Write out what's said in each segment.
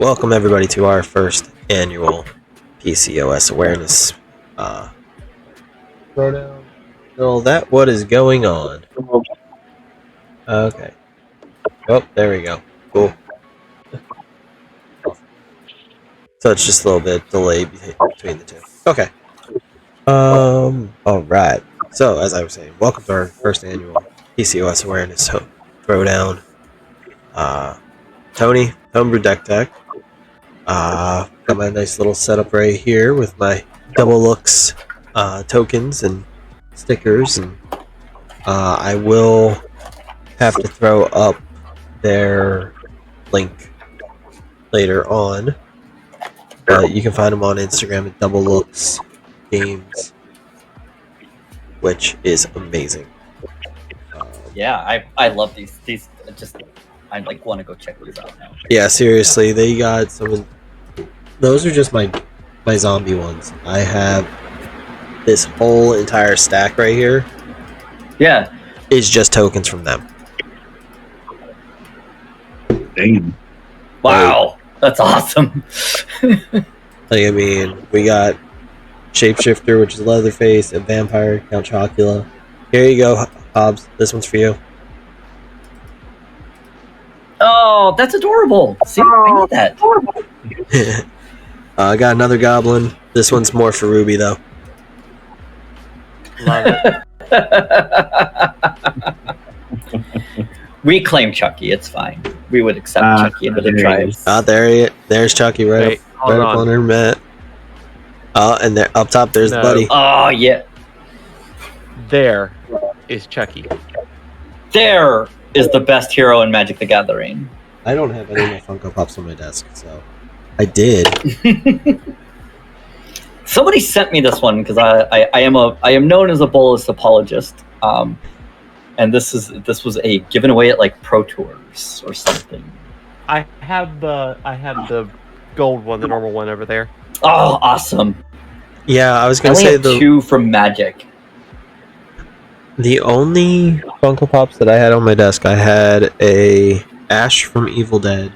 Welcome everybody to our first annual PCOS awareness Throwdown. Well, that what is going on? Okay. Oh, there we go. Cool. So it's just a little bit delay between the two. Okay. Alright. So, as I was saying, welcome to our first annual PCOS awareness Throwdown. Tony, Homebrew Deck Tech. Got my nice little setup right here with my double looks tokens and stickers, and I will have to throw up their link later on, but you can find them on Instagram at Double Looks Games, which is amazing. Yeah, I love these. I want to go check these out now. Yeah, seriously, they got some. Those are just my zombie ones. I have this whole entire stack right here. Yeah, is just tokens from them. Dang. Wow, that's awesome. Like, I mean, we got Shapeshifter, which is Leatherface, and Vampire, Count Chocula. Here you go, Hobbs. This one's for you. Oh, that's adorable. See, I need that. I got another Goblin. This one's more for Ruby, though. Love it. We claim Chucky. It's fine. We would accept Chucky into the tribes. There's Chucky right up on her mat. And there up top, there's the buddy. Oh yeah. There is Chucky. There is the best hero in Magic the Gathering. I don't have any of my Funko Pops on my desk, so I did. Somebody sent me this one because I am known as a Bolus apologist, and this was a given away at like Pro Tours or something. I have the gold one, the normal one over there. Oh, awesome! Yeah, I was gonna say the two from Magic. The only Funko Pops that I had on my desk, I had a Ash from Evil Dead,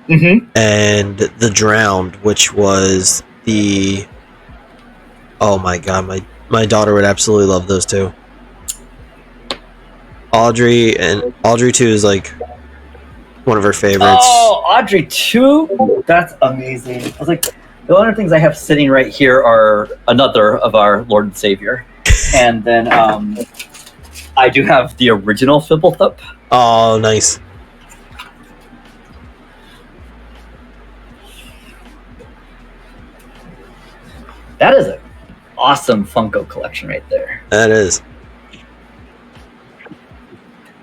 and the Drowned, which was the. Oh my god, my daughter would absolutely love those two. Audrey 2 is like one of her favorites. Oh, Audrey 2? That's amazing. I was like, the other things I have sitting right here are another of our Lord and Savior. And then I do have the original Fibblethip. Oh, nice. That is an awesome Funko collection right there. That is.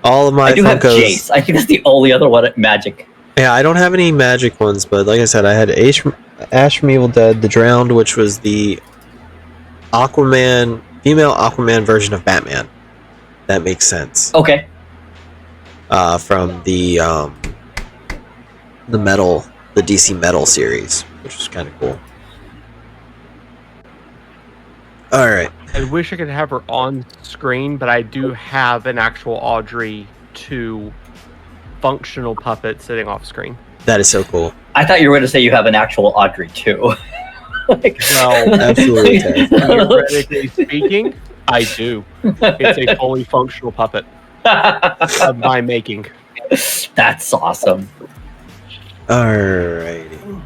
All of my I do Funkos. have Jace. I think that's the only other one at Magic. Yeah, I don't have any Magic ones, but like I said, I had Ash from Evil Dead, the Drowned, which was the female Aquaman version of Batman. That makes sense. Okay. From the DC Metal series, which was kind of cool. All right. I wish I could have her on screen, but I do have an actual Audrey 2 functional puppet sitting off screen. That is so cool. I thought you were going to say you have an actual Audrey 2. Well, absolutely. Theoretically speaking, I do. It's a fully functional puppet of my making. That's awesome. Alrighty.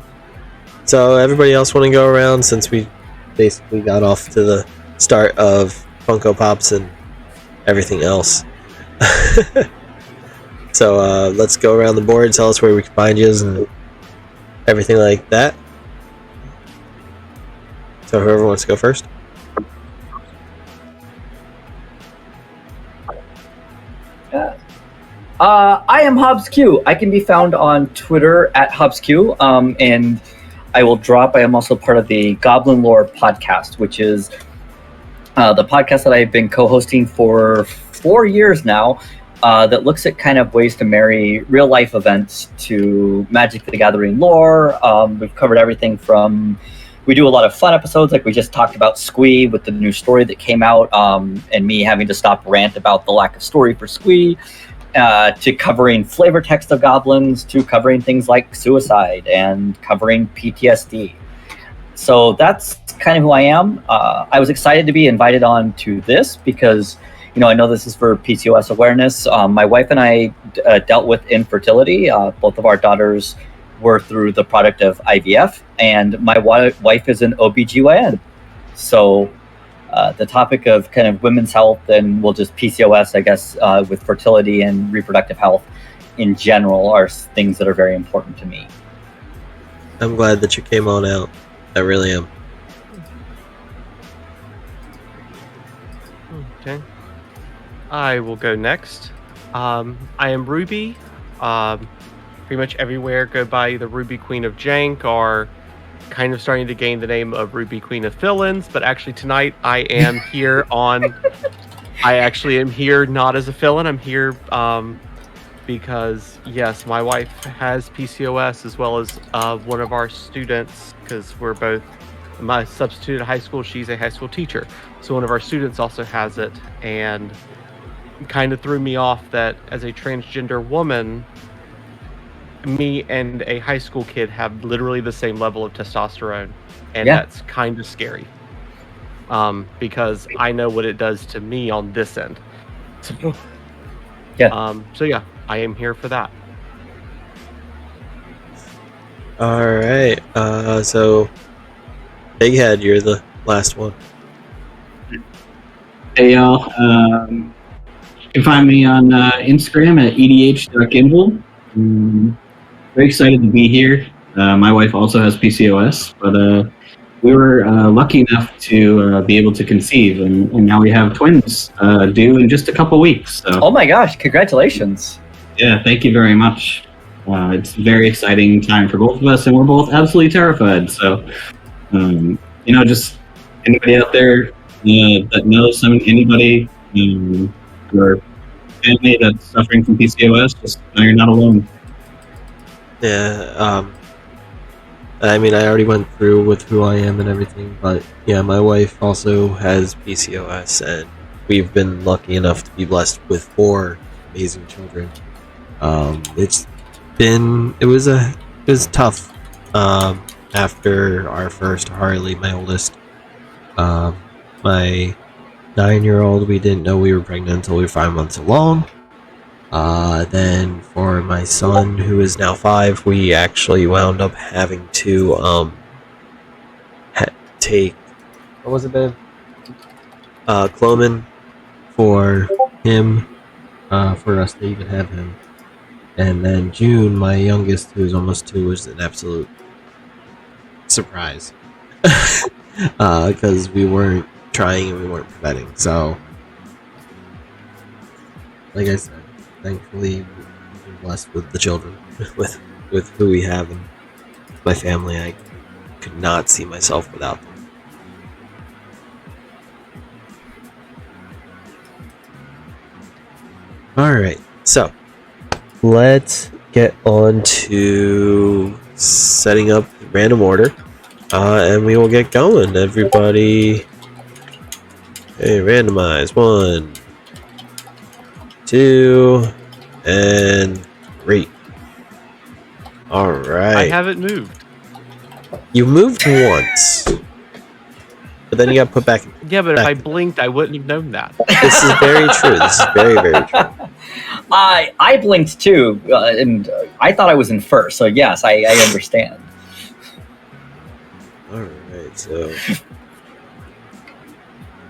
So everybody else want to go around since we basically got off to the start of Funko Pops and everything else. So let's go around the board, tell us where we can find you and everything like that. So whoever wants to go first. I am HobbsQ. I can be found on Twitter at HobbsQ, and I will drop. I am also part of the Goblin Lore podcast, which is the podcast that I've been co-hosting for 4 years now, that looks at kind of ways to marry real life events to Magic the Gathering lore. We've covered everything from. We do a lot of fun episodes, like we just talked about Squee with the new story that came out, and me having to stop rant about the lack of story for Squee. to covering flavor text of goblins, to covering things like suicide and covering PTSD. So that's kind of who I am. I was excited to be invited on to this because, I know this is for PCOS awareness. My wife and I dealt with infertility. Both of our daughters were through the product of IVF, and my wife is an OBGYN. So the topic of kind of women's health and just PCOS, I guess, with fertility and reproductive health in general are things that are very important to me. I'm glad that you came on out. I really am. Okay. I will go next. I am Ruby. Pretty much everywhere go by either Ruby Queen of Jank or kind of starting to gain the name of Ruby Queen of Fill-ins, but actually tonight I am here I actually am here not as a fill-in. I'm here because, yes, my wife has PCOS as well as one of our students, because we're both, my substitute at high school, she's a high school teacher. So one of our students also has it, and kind of threw me off that as a transgender woman, me and a high school kid have literally the same level of testosterone, and that's kind of scary. Because I know what it does to me on this end. So, I am here for that. All right. So, Big Head, you're the last one. Hey y'all. You can find me on Instagram at edh.gimbal. Very excited to be here. My wife also has PCOS, but we were lucky enough to be able to conceive, and now we have twins due in just a couple weeks. So. Oh my gosh, congratulations. Yeah, thank you very much. It's a very exciting time for both of us, and we're both absolutely terrified. So, just anybody out there that knows anybody or family that's suffering from PCOS, just know you're not alone. Yeah, I mean, I already went through with who I am and everything, but yeah, my wife also has PCOS, and we've been lucky enough to be blessed with 4 amazing children. It was tough after our first Harley, my oldest. My 9-year-old, we didn't know we were pregnant until we were 5 months along. Then for my son, who is now 5, we actually wound up having to take, what was it, babe? Clomin for him, for us to even have him. And then June, my youngest, who's almost 2, was an absolute surprise. Because we weren't trying and we weren't preventing. So, like I said, thankfully we've been blessed with the children, with who we have, and my family. I could not see myself without them. Alright, so let's get on to setting up random order, and we will get going. Everybody, hey, randomize 1, 2, and 3. Alright. I haven't moved. You moved once, but then you got put back. Yeah, but if I blinked, I wouldn't have known that. This is very true. This is very, very true. I blinked too, and I thought I was in first, so yes, I understand. Alright, so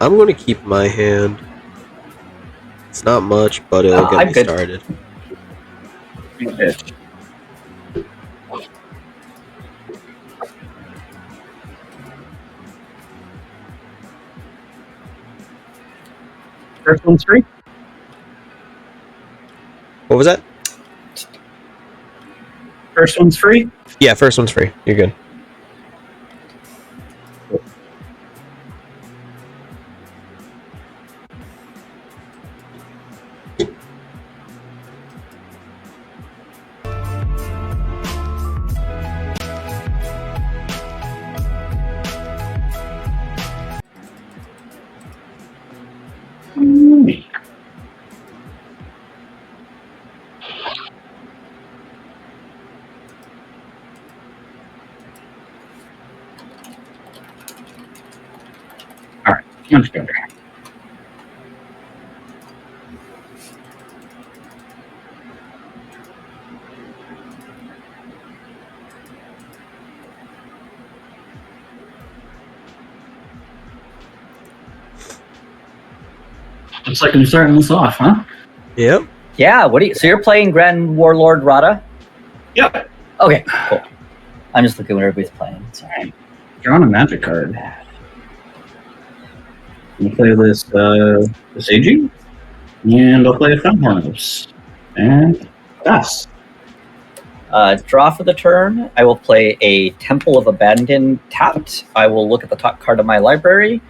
I'm going to keep my hand. It's not much, but it'll get me started. Okay. First one's free. What was that? First one's free. Yeah, first one's free. You're good. Much better. Looks like I'm starting this off, huh? Yep. Yeah, so you're playing Grand Warlord Rada? Yep. Okay, cool. I'm just looking at what everybody's playing. Sorry. Drawing a magic card. I'll play this Aging, and I'll play a Fountainhouse. And pass. Draw for the turn. I will play a Temple of Abandon tapped. I will look at the top card of my library.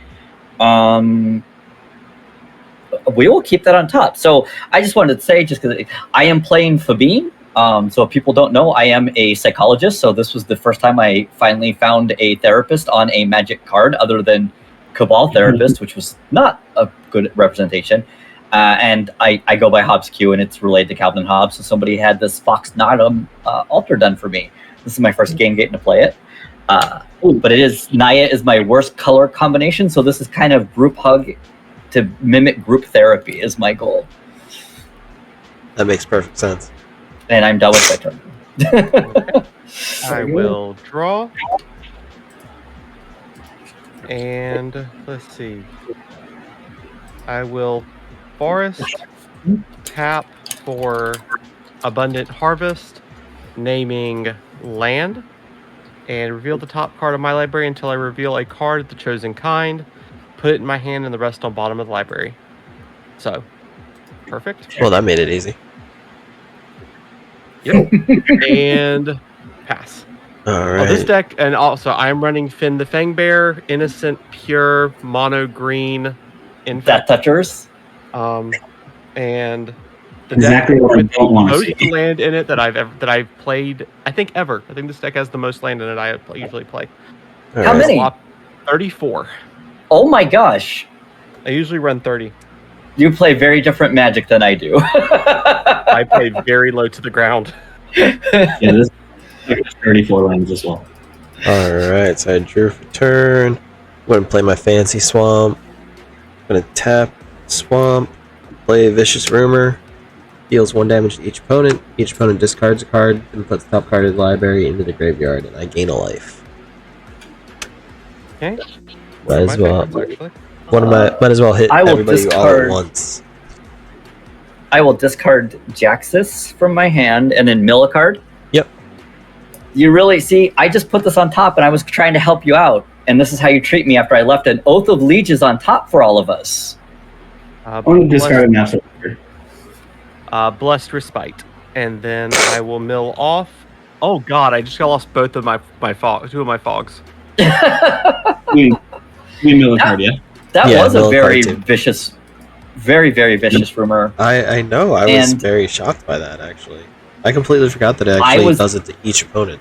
We will keep that on top. So I just wanted to say, just because I am playing Fabine. So if people don't know, I am a psychologist. So this was the first time I finally found a therapist on a magic card other than Cabal Therapist, which was not a good representation. And I go by HobbsQ, and it's related to Calvin Hobbes. So somebody had this Fox Nodum altar done for me. This is my first game getting to play it. But Naya is my worst color combination. So this is kind of group hug to mimic group therapy is my goal. That makes perfect sense. And I'm done with my turn. Okay. I will draw. And let's see. I will forest, tap for Abundant Harvest, naming land, and reveal the top card of my library until I reveal a card of the chosen kind. Put it in my hand and the rest on bottom of the library. So, perfect. Well, that made it easy. Yep. And pass. All right. This deck, and also I'm running Finn the Fangbear, Innocent, Pure, Mono Green, That touchers. And the Exactly deck what I with don't the want to most see. land in it that I've played. I think ever. I think this deck has the most land in it I usually play. All How right. many? 34. Oh my gosh. I usually run 30. You play very different Magic than I do. I play very low to the ground. Yeah, this is 34 lanes as well. All right. So I drew for turn. I'm going to play my fancy swamp. I'm going to tap swamp. Play Vicious Rumor. Deals 1 damage to each opponent. Each opponent discards a card and puts the top card of the library into the graveyard, and I gain a life. Okay. Might as well. Actually. Might as well hit I will everybody all discard- at once. I will discard Jaxus from my hand and then mill a card. Yep. You really see, I just put this on top and I was trying to help you out. And this is how you treat me after I left an Oath of Lieges on top for all of us. I'm going to discard an asset. Blessed Respite. And then I will mill off. Oh god, I just lost both of my two of my fogs. We mill a card, yeah? That Yeah, was a mill a very card too. vicious, very, very vicious rumor. I know. I was And- very shocked by that, actually. I completely forgot that it I actually was- does it to each opponent.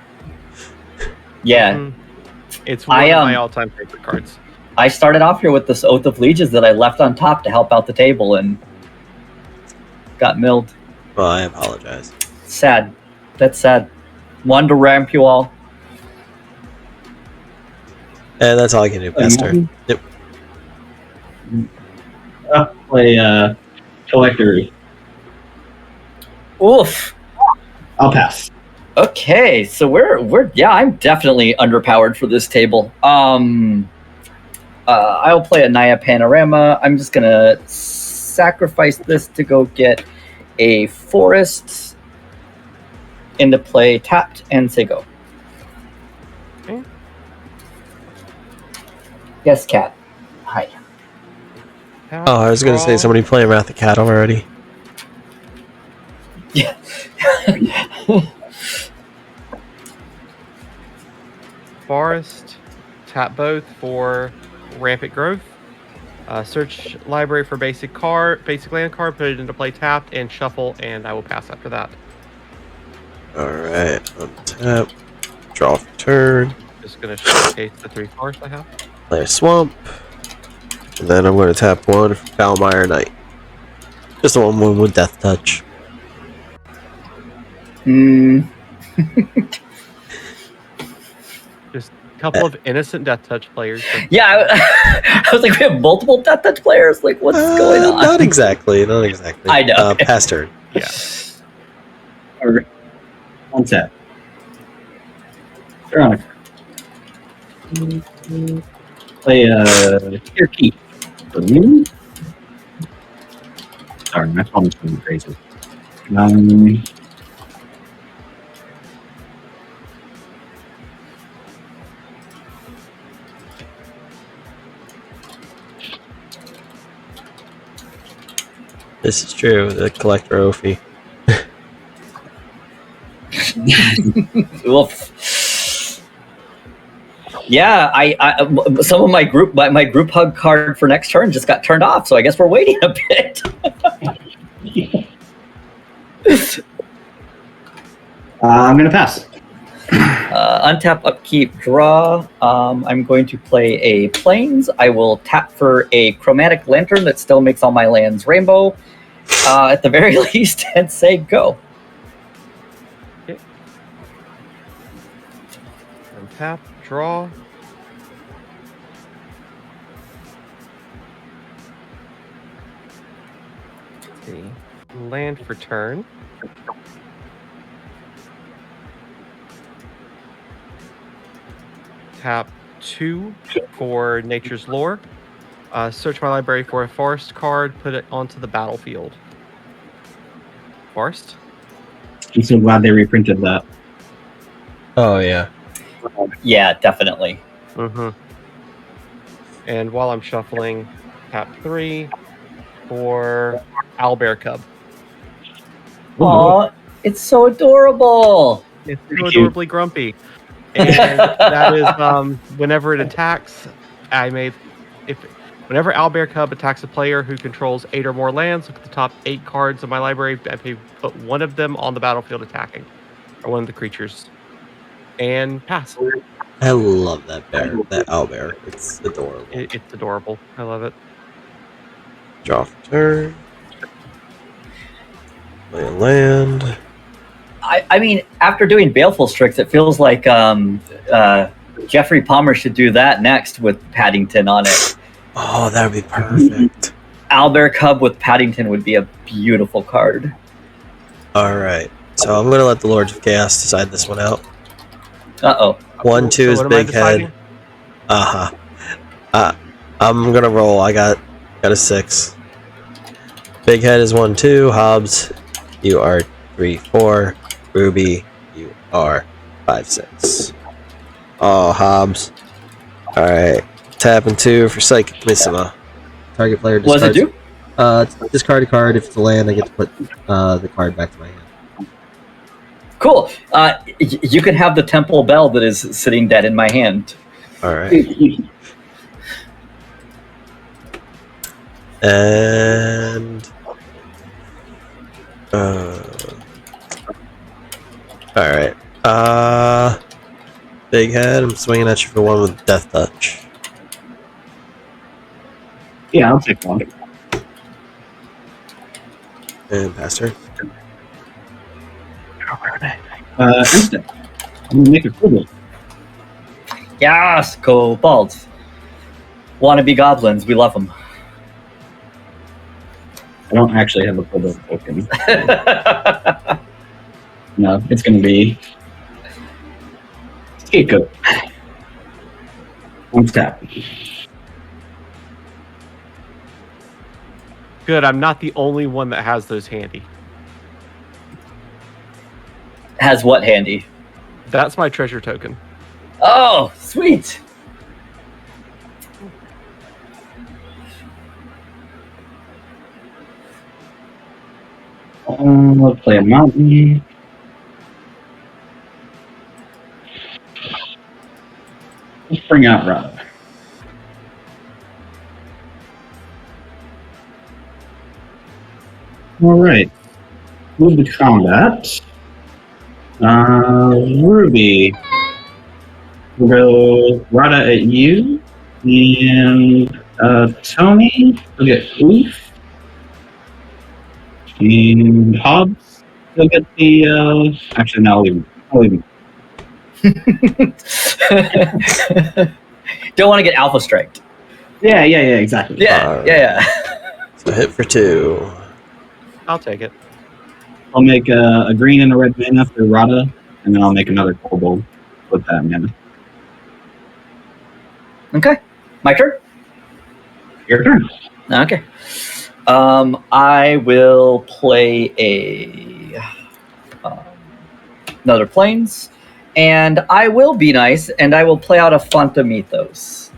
Yeah. Mhm. It's one I, of my um, all-time favorite cards. I started off here with this Oath of Lieges that I left on top to help out the table and got milled. Well, I apologize. Sad. That's sad. Wanted to ramp you all. And that's all I can do past turn. Yep. I'll play Collector. Oof. I'll pass. Okay, so we're I'm definitely underpowered for this table. I'll play a Naya Panorama. I'm just gonna sacrifice this to go get a forest into play, tapped, and say go. Okay. Yes, cat. Hi. Oh, I was going to say somebody playing Wrath the Cat already. Yeah. Forest, tap both for Rampant Growth. Search library for basic land card, put it into play tapped, and shuffle, and I will pass after that. Alright, untap. Draw for turn. Just gonna showcase the 3 forests I have. Play a swamp. And then I'm going to tap one for Foulmire Knight. Just the one with Death Touch. couple of innocent Death Touch players. Yeah, I was like, we have multiple Death Touch players. Like, what's going on? Not exactly. Not exactly. I know. Past turn. Yeah. Or one tap. They're on a card. Play your key. Sorry, my phone is going crazy. This is true. The collector Ophi. Oof. Yeah, I some of my group hug card for next turn just got turned off, so I guess we're waiting a bit. I'm going to pass. Untap, upkeep, draw. I'm going to play a Plains. I will tap for a Chromatic Lantern that still makes all my lands rainbow, at the very least, and say go. Okay. Untap, draw. Let's see. Land for turn. Tap 2 for Nature's Lore. Search my library for a forest card, put it onto the battlefield. Forest? I'm so glad they reprinted that. Oh yeah. Yeah, definitely. Mm-hmm. And while I'm shuffling, tap 3 for Owlbear Cub. Aw, it's so adorable. It's so adorably grumpy. And that is whenever it attacks, whenever Owlbear Cub attacks a player who controls 8 or more lands, look at the top 8 cards of my library. I put one of them on the battlefield attacking, or one of the creatures, and pass. I love that bear. That owlbear. It's adorable. It's adorable. I love it. Draw for turn. Play a land. I mean, after doing Baleful Strix, it feels like Jeffrey Palmer should do that next with Paddington on it. Oh, that would be perfect. Owlbear Cub with Paddington would be a beautiful card. All right. So I'm gonna let the Lords of Chaos decide this one out. Uh-oh. 1, 2 So is what am I big head. deciding? I'm gonna roll. I got a 6. Big head is 1, 2. Hobbs, you are 3, 4. Ruby, you are 5, 6. Oh, Hobbs. All right. Tapping 2 for Psychic Mista. Target player What does discards. it do? Discard a card. If it's a land, I get to put the card back to my hand. Cool. You can have the Temple Bell that is sitting dead in my hand. All right. And all right. Big head. I'm swinging at you for 1 with Death Touch. Yeah, I'll take one. And pass turn. Instant. I'm gonna make a kobold. Yes, kobolds. Wannabe goblins. We love them. I don't actually have a kobold token. No, it's gonna be Scapegoat. One tap. Good, I'm not the only one that has those handy. Has what handy? That's my treasure token. Oh, sweet. Let's play a mountain. Let's bring out Rob. All right. Move to combat. Ruby. We'll go Rada at you. And Tony, we'll get Oof. And Hobbs, you'll get the. Actually, no, I'll leave him. Don't want to get alpha striked. Yeah, exactly. Yeah. So hit for 2. I'll take it. I'll make a green and a red mana for Rada, and then I'll make another kobold with that mana. Okay. My turn? Your turn. Okay. I will play another Plains, and I will be nice, and I will play out a Fanta Mythos.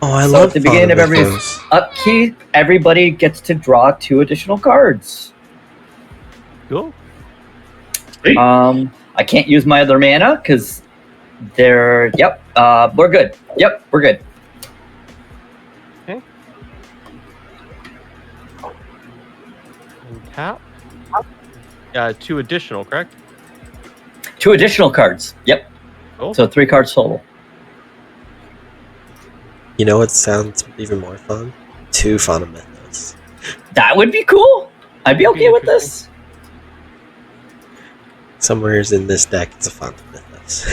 Oh, I So love at the beginning of every Mythos. upkeep, everybody gets to draw 2 additional cards. Cool. I can't use my other mana because they're. Yep. We're good. Yep, we're good. Okay. Tap. 2 additional, correct? 2 additional cards. Yep. Cool. So 3 cards total. You know what sounds even more fun? 2 Fanta Mythos. That would be cool. I'd be okay with this. Somewhere's in this deck, it's a Fanta Mythos.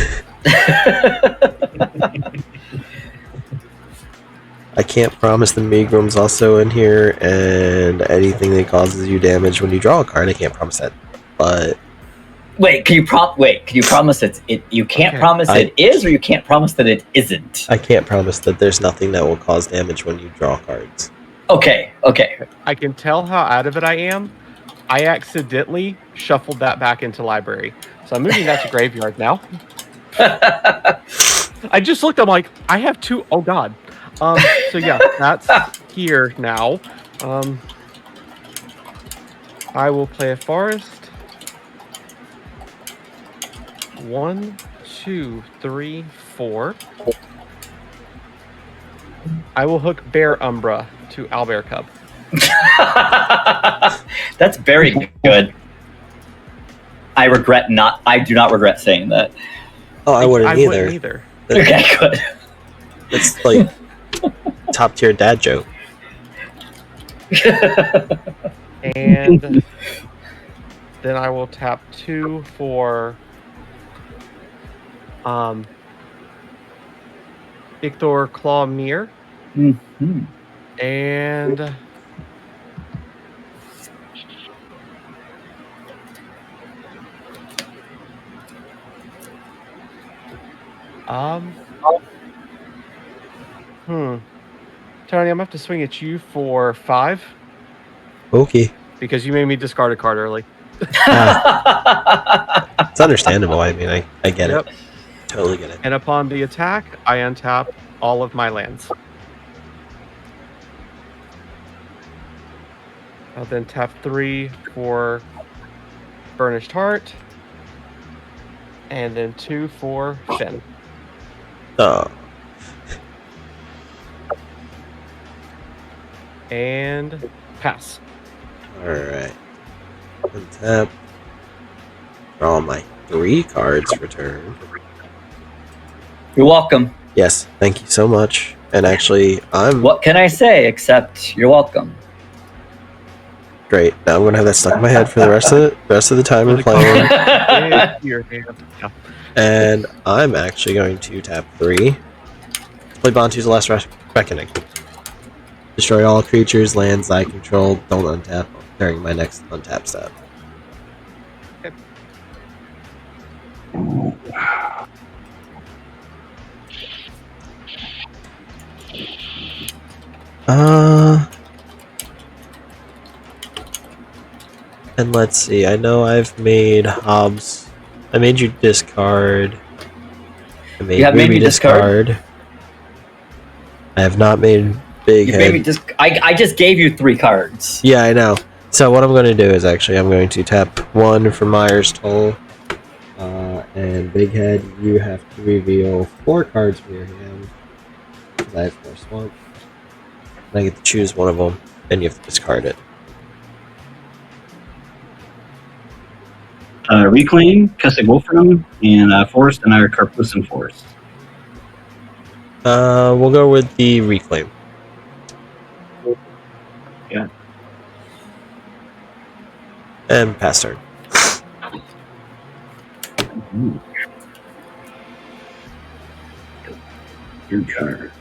I can't promise the Megrim's also in here, and anything that causes you damage when you draw a card, I can't promise that. But Wait, can you promise it? You can't promise it is, or you can't promise that it isn't. I can't promise that there's nothing that will cause damage when you draw cards. Okay. I can tell how out of it I am. I accidentally shuffled that back into library. So I'm moving that to graveyard now. I just looked, I'm like, I have 2. Oh god. So yeah, that's here now. I will play a forest. 1, 2, 3, 4. I will hook Bear Umbra to Owlbear Cub. That's very good. I do not regret saying that. Oh, I wouldn't either. Wouldn't either. Okay, good. It's like top tier dad joke. And then I will tap 2 for Icthor Claw Mirror. Mm-hmm. And Tony, I'm gonna have to swing at you for 5 Okay. because you made me discard a card early. It's understandable. I mean, I get Yep. it. Totally get it. And upon the attack, I untap all of my lands. I'll then tap 3 for Burnished Heart. And then 2 for Finn. Oh. And pass. Alright. Untap. Draw my 3 cards for turn. You're welcome. Yes, thank you so much. And actually, I'm What can I say except you're welcome? great. Now I'm gonna have that stuck in my head for the rest of the time we're playing. Yeah. And I'm actually going to tap 3. Play Bantu's Last Reckoning. Destroy all creatures, lands I control. Don't untap during my next untap step. Okay. And let's see. I know I've made Hobbs. I made you discard. I made You have made Ruby me discard? I have not made Big You Head. maybe just I just gave you 3 cards. Yeah, I know. So what I'm going to do is actually I'm going to tap 1 for Myers Toll. And Big Head, you have to reveal 4 cards from your hand. I have 4 swamp. And I get to choose one of them, and you have to discard it. Reclaim, Cussick Wolfram, and Forest and our Carpusan Forest. We'll go with the Reclaim. Yeah. And pass turn. Your card.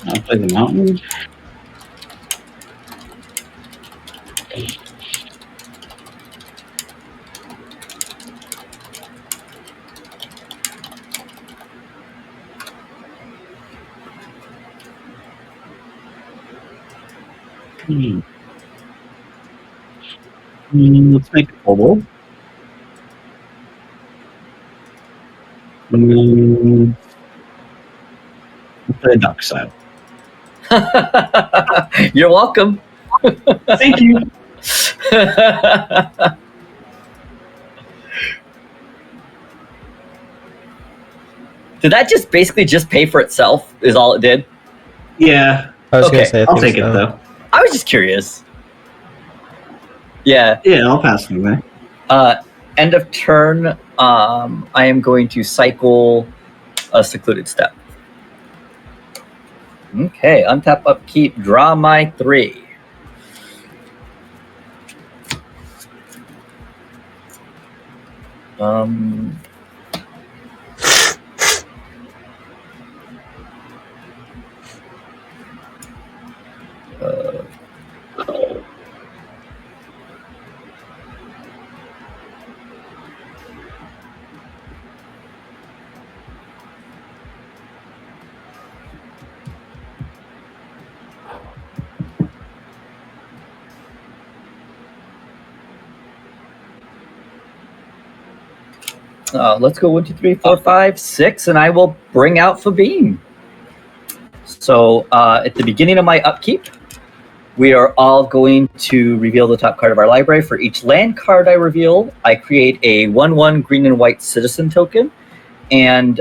I'll play the mountain. Let's make a bubble. We'll play a duck side. You're welcome. Thank you. Did that just basically just pay for itself? Is all it did? Yeah, I was Okay, gonna say, I I'll think take it so. though. I was just curious. Yeah. Yeah, I'll pass it away. End of turn. I am going to cycle a secluded step. Okay, untap, upkeep, draw my 3. Let's go 1, 2, 3, 4, 5, 6, and I will bring out Fabine. So at the beginning of my upkeep, we are all going to reveal the top card of our library. For each land card I reveal, I create a 1/1 green and white citizen token. And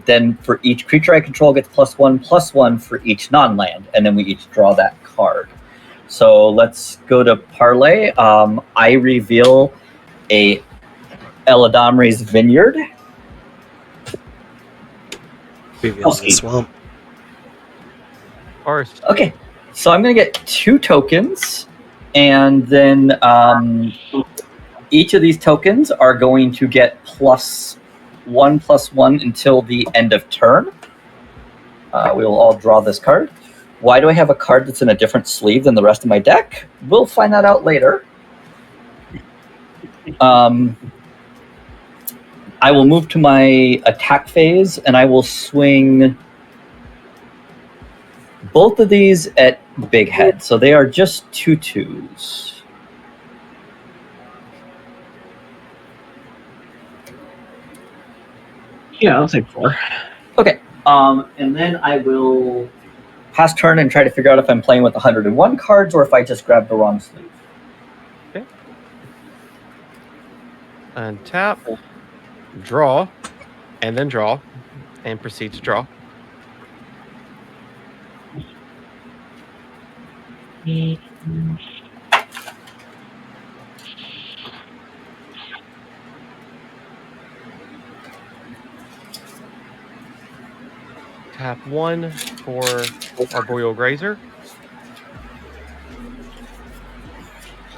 then for each creature I control gets +1/+1 for each non-land. And then we each draw that card. So let's go to Parlay. I reveal a Eladamri's Vineyard. Reveal the swamp. Of course. Okay, so I'm going to get 2 tokens, and then each of these tokens are going to get +1/+1 until the end of turn. We will all draw this card. Why do I have a card that's in a different sleeve than the rest of my deck? We'll find that out later. I will move to my attack phase, and I will swing both of these at Big Head. So they are just 2/2s. Yeah, I'll take 4. Okay. And then I will pass turn and try to figure out if I'm playing with 101 cards or if I just grabbed the wrong sleeve. Okay. Untap, draw, and then draw, and proceed to draw. Tap 1 for Arboreal Grazer.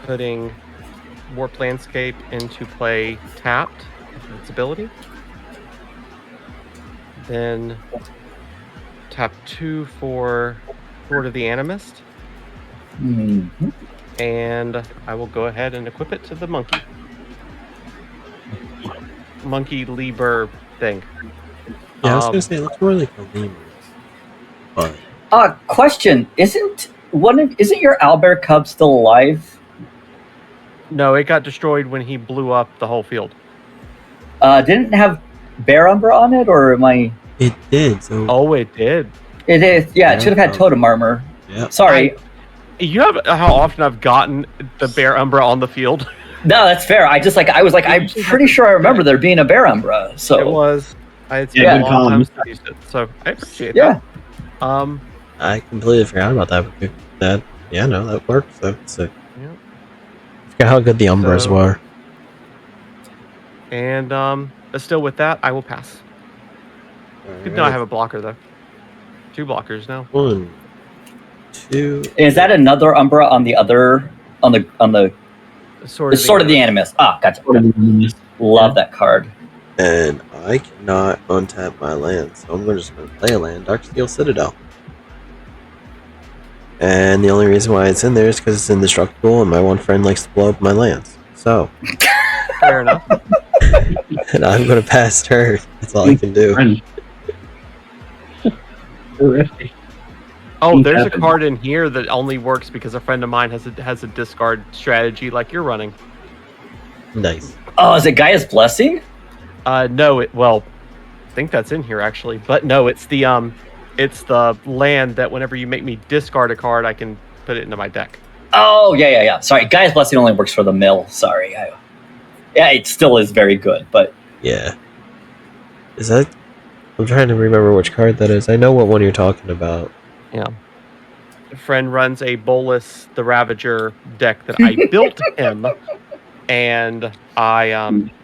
Putting Warp Landscape into play tapped, its ability. Then tap 2 for Sword of the Animist. Mm-hmm. And I will go ahead and equip it to the monkey. Monkey Lieber thing. Yeah, I was gonna say it looks more like a lemur. But Question: Isn't your owlbear cub still alive? No, it got destroyed when he blew up the whole field. Didn't it have bear umbra on it, or am I? it did. So Oh, it did. It is. Yeah, it Yeah. should have had totem armor. yeah. Sorry. You have how often I've gotten the bear umbra on the field? No, that's fair. I'm pretty sure I remember there being a bear umbra. So It was. I had Yeah, spent good a long call. time to use it, so I appreciate yeah. that. I completely forgot about that. That yeah, no, that works. That's Yeah. forgot how good the umbras So- were. And still with that, I will pass. Good to not have a blocker though. 2 blockers now. 1, 2. Is that another Umbra on the other on the Sword Sword of the Animus? Ah, gotcha. Love that card. And I cannot untap my land, so I'm just going to play a land, Darksteel Citadel. And the only reason why it's in there is because it's indestructible, and my one friend likes to blow up my lands. So, Fair enough. and I'm going to pass turn. That's all I can do. Oh, there's a card in here that only works because a friend of mine has a discard strategy like you're running. Nice. Oh, is it Gaia's Blessing? No, I think that's in here actually, but no, it's the land that whenever you make me discard a card, I can put it into my deck. Oh, yeah. Sorry, Gaia's Blessing only works for the mill. Sorry. Yeah, it still is very good, but... Yeah. Is that... I'm trying to remember which card that is. I know what one you're talking about. Yeah. A friend runs a Bolus the Ravager deck that I built him, and I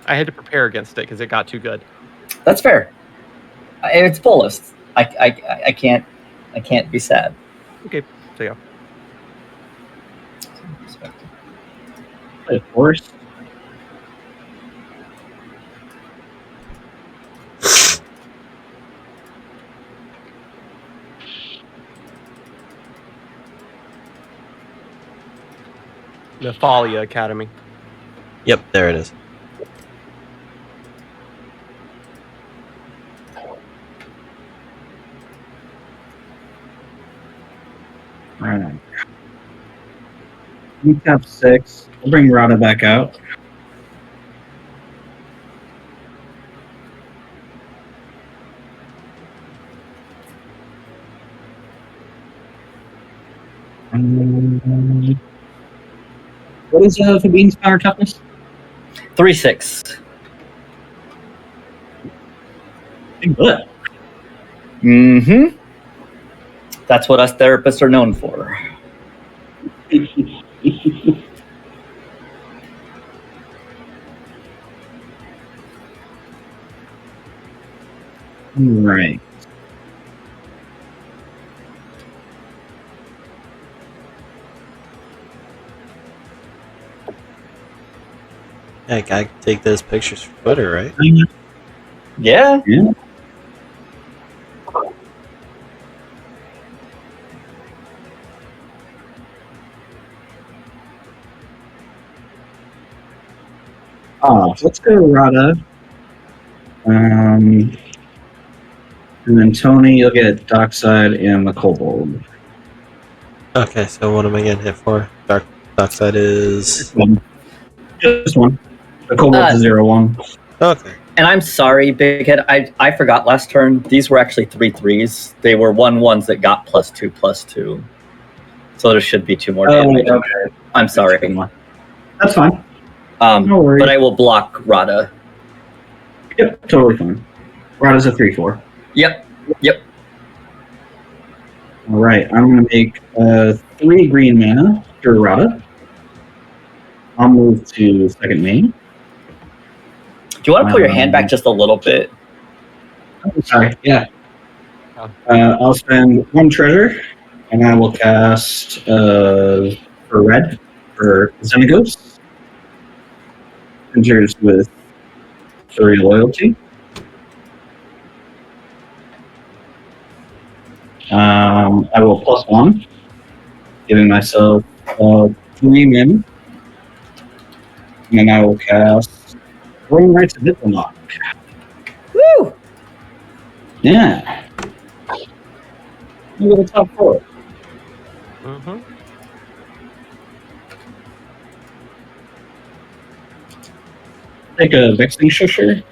had to prepare against it because it got too good. That's fair. It's Bolus. I can't be sad. Okay, so yeah. Of course. Nephalia Academy. Yep, there it is. Alright. We tap 6. We'll bring Rada back out. What is Fabine's power toughness? 3/6. Good. Mm-hmm. That's what us therapists are known for. Right. Heck, I can take those pictures for Twitter, right? Yeah. Yeah. Let's go Rada. And then Tony, you'll get Dockside and the Kobold. Okay, so what am I getting hit for? Darkside is... Just one. The Kobold's a 0/1. Okay. And I'm sorry, Big Head. I forgot last turn. These were actually 3/3s. They were 1/1s that got +2/+2. So there should be 2 more damage. Okay. I'm sorry. That's fine. No worries. But I will block Rada. Yep, totally fine. Rada's a 3/4. Yep. All right, I'm going to make 3 green mana for Rada. I'll move to second main. Do you want to pull your hand back just a little bit? Oh, sorry, yeah. I'll spend 1 treasure, and I will cast for red for Xenagos. Enters with 3 loyalty. I will +1, giving myself 3 mana. And then I will cast Rolling Rights of Diplomat. Woo! Yeah. Look at the top 4. Mm-hmm. Take a Vexing Shusher.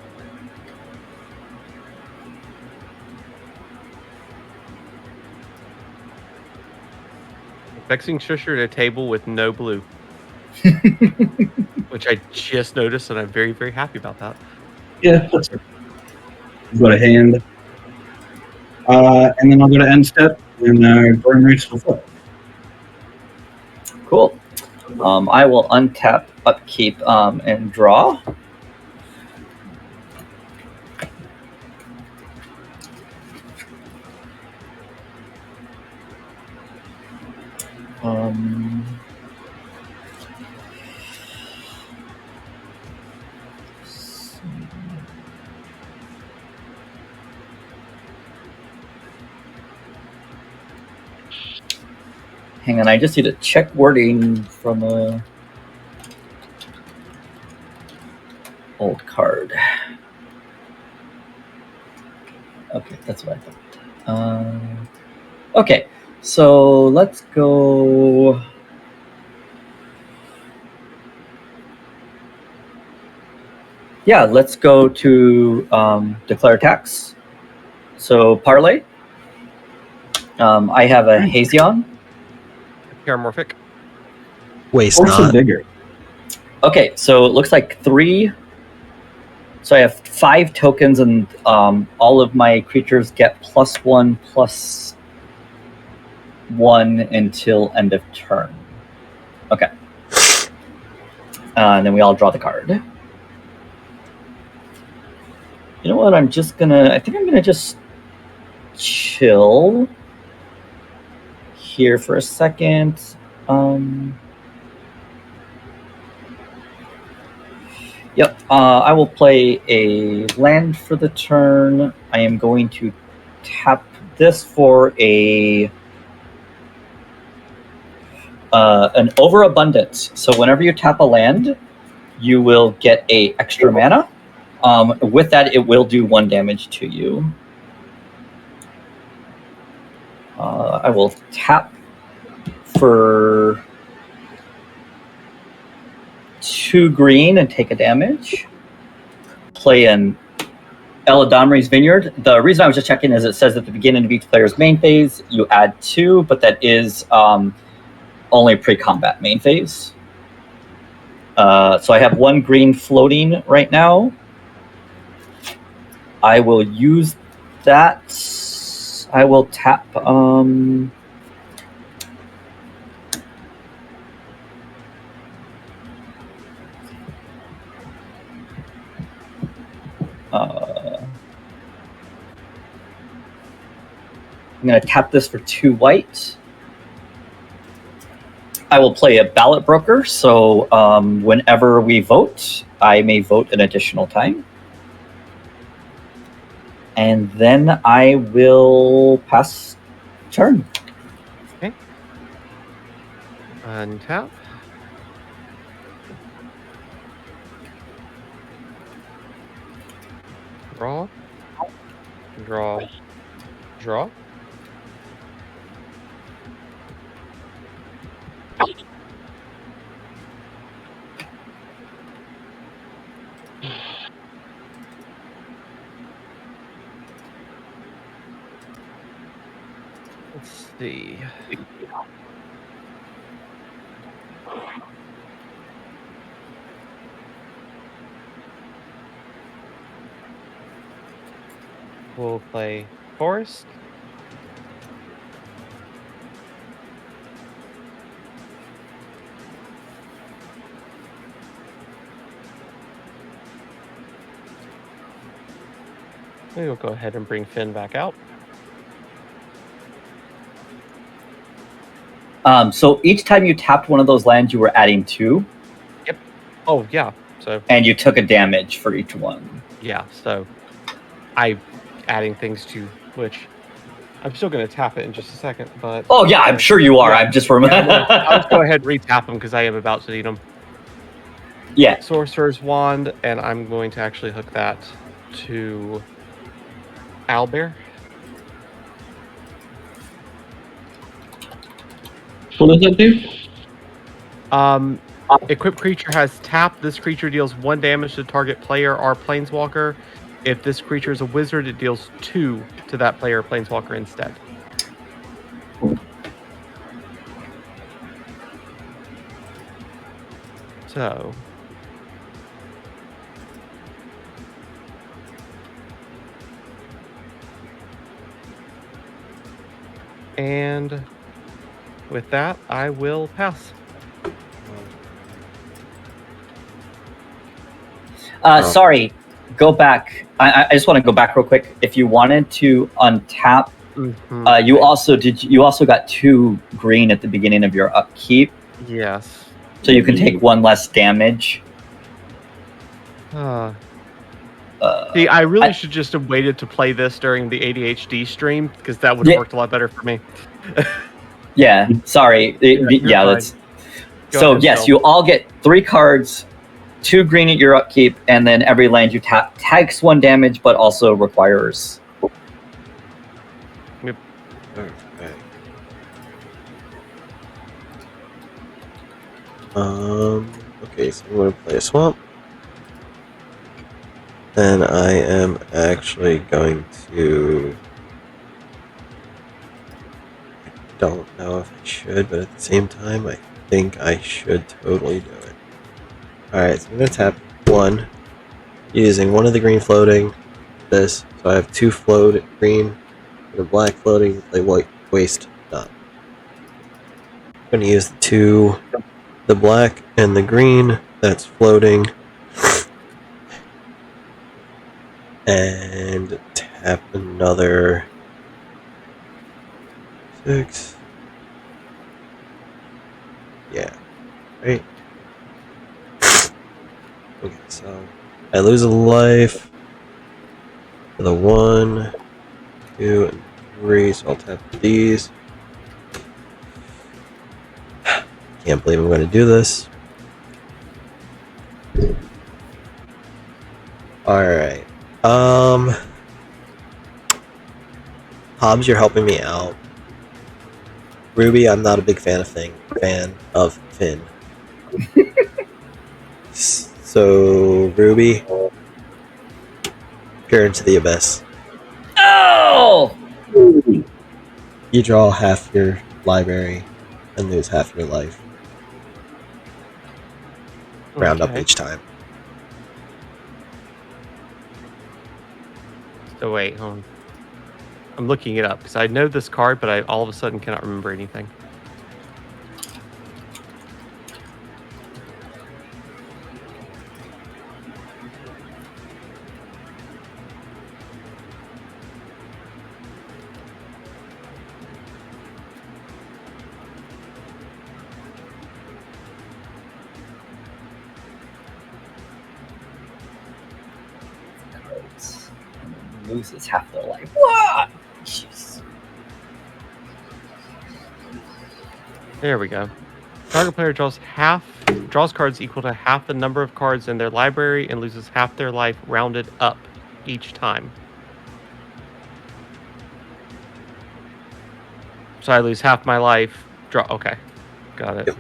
Vexing Shusher at a table with no blue. Which I just noticed, and I'm very, very happy about that. Yeah, that's it. Go to hand. And then I'll go to end step and burn rates will flip. Cool. I will untap, upkeep, and draw. Hang on, I just need to check wording from a old card. Okay, that's what I thought. Okay, so let's go. Yeah, let's go to declare attacks. So parlay. I have a Hazion. Paramorphic. Waste Force of not. vigor. Okay, so it looks like 3. So I have 5 tokens, and all of my creatures get +1/+1 until end of turn. Okay. And then we all draw the card. You know what? I think I'm gonna just chill here for a second. Yep. I will play a land for the turn. I am going to tap this for an overabundance. So whenever you tap a land, you will get a extra mana. With that, it will do 1 damage to you. I will tap for 2 green and take a damage. Play an Eladamri's Vineyard. The reason I was just checking is it says at the beginning of each player's main phase, you add 2, but that is only pre-combat main phase. So I have 1 green floating right now. I will use that. I will tap. I'm going to tap this for 2 white. I will play a ballot broker, so whenever we vote, I may vote an additional time. And then I will pass turn. Okay. Untap. Draw. Draw. Draw. Let's see. We'll play Forest. Maybe we'll go ahead and bring Finn back out. So each time you tapped one of those lands, you were adding 2. Yep. Oh, yeah. So. And you took a damage for each one. Yeah. So, I'm adding things to which I'm still going to tap it in just a second. But. Oh yeah, I'm sure you are. Yeah. I'm just I'll just go ahead and re-tap them because I am about to need them. Yeah. Sorcerer's Wand, and I'm going to actually hook that to Owlbear. What does that do? Equipped creature has tap. This creature deals 1 damage to target player or planeswalker. If this creature is a wizard, it deals 2 to that player or planeswalker instead. So. And with that, I will pass. Sorry, go back. I just want to go back real quick. If you wanted to untap Mhm. You also got 2 green at the beginning of your upkeep, Yes. so you can take 1 less damage. See, I really should just have waited to play this during the ADHD stream because that would have Yeah. worked a lot better for me. Yeah, sorry. You're fine. That's Go so. ahead, Yes, Phil. you all get 3 cards, 2 green at your upkeep, and then every land you tap takes 1 damage, but also requires. Okay. Okay, so I'm going to play a swamp. Then I am actually going to... I don't know if I should, but at the same time, I think I should totally do it. Alright, so I'm going to tap 1, using 1 of the green floating, this, so I have 2 float green, and a black floating, play white, waste, done. I'm going to use the black and the green that's floating, and tap another 6. Yeah, right. Okay, so I lose a life for the 1, 2, and 3, so I'll tap these. Can't believe I'm going to do this. Alright. Hobbs, you're helping me out. Ruby, I'm not a big fan of Finn. So, Ruby, peer into the abyss. Oh! You draw half your library and lose half your life. Round up Okay. each time. So wait, hold on. I'm looking it up because I know this card, but I all of a sudden cannot remember anything. Loses half their life. What? Jeez. There we go. Target player draws cards equal to half the number of cards in their library and loses half their life rounded up each time. So I lose half my life. Draw. Okay, got it.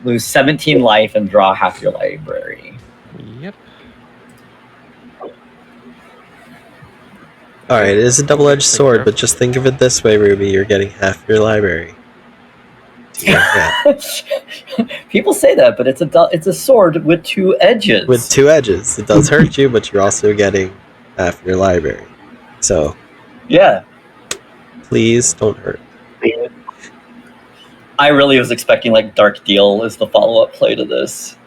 Lose 17 life and draw half your library. Yep. Alright, it is a double-edged sword, but just think of it this way, Ruby. You're getting half your library. Yeah. People say that, but it's a sword with 2 edges. With 2 edges. It does hurt you, but you're also getting half your library. So, yeah. please don't hurt. I really was expecting like Dark Deal as the follow-up play to this.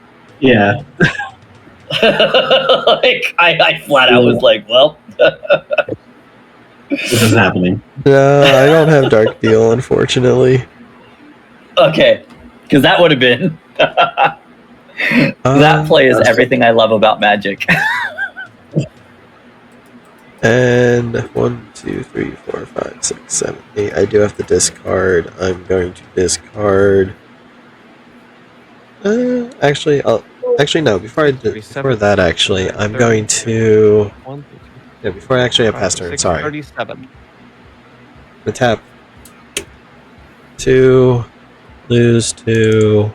Yeah. Like I flat out was like, well, This is happening. No, I don't have Dark Deal, unfortunately. okay, because that would have been that play is everything I love about Magic. And 1, 2, 3, 4, 5, 6, 7, 8. I do have to discard. I'm going to discard. Actually, no. Before that, actually, I'm going to. Yeah, before actually I pass turn. Sorry. 37. I'm gonna tap 2, lose 2,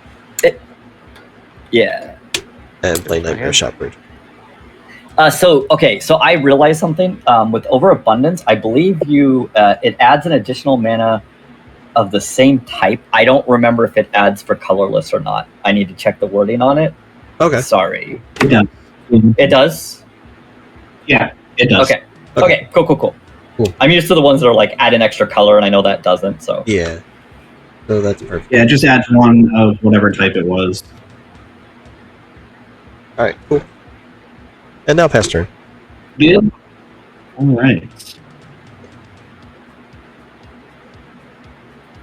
Yeah. and play Nightmare Shepherd. So I realized something. With Overabundance, I believe it adds an additional mana of the same type. I don't remember if it adds for colorless or not. I need to check the wording on it. Okay. Sorry. It does. It does? Yeah, it does. Okay. Cool. I'm used to the ones that are like add an extra color, and I know that doesn't. So Yeah. So that's perfect. Yeah, just adds 1 of whatever type it was. Alright, cool. And now pass turn. Good. All right.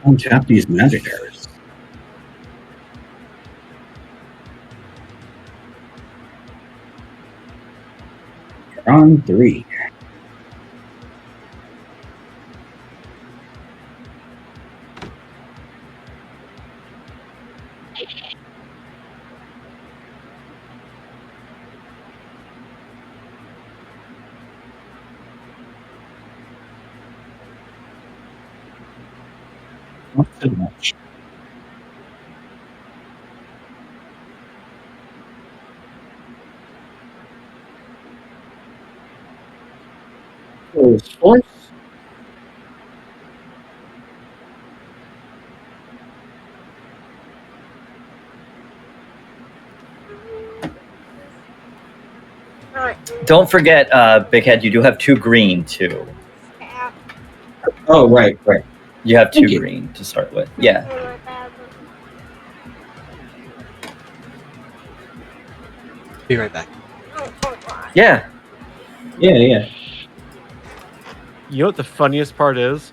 Untap these magic cards. On 3. Not too much. Force. Don't forget, Big Head, you do have 2 green too. Oh, right. You have 2 Thank you. green to start with. Yeah. Be right back. Yeah. Yeah. You know what the funniest part is?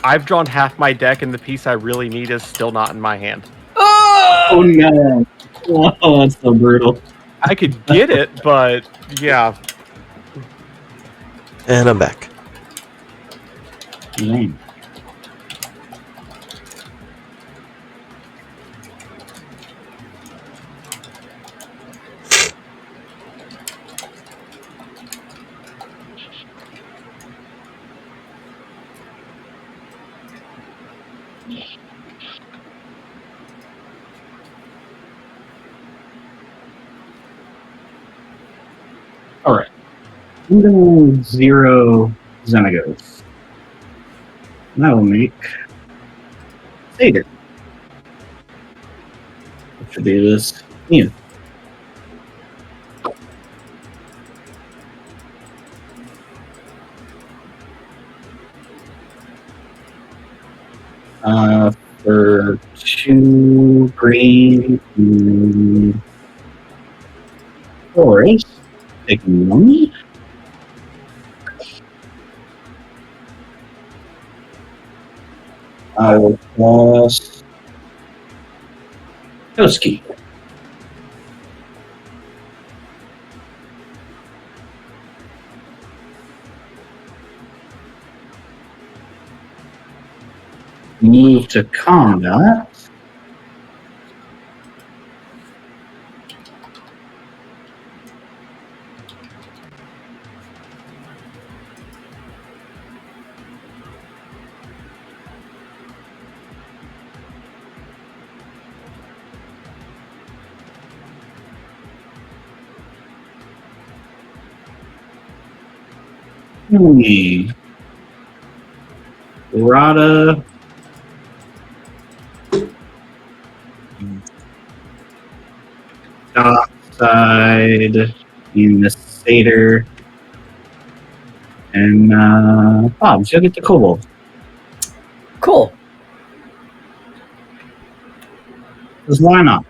I've drawn half my deck, and the piece I really need is still not in my hand. Oh no! Oh, that's so brutal. I could get it, but yeah. And I'm back. Man. All right. I'm going to 0 Xenagos. And I will make Satyr. What should be this? Yeah. For 2 green forest, taking 1. I will toss HobbsQ. Move to combat. Rada. Dockside in the Satyr. And Hobbs, you'll get the Kobold. Cool. Because why not?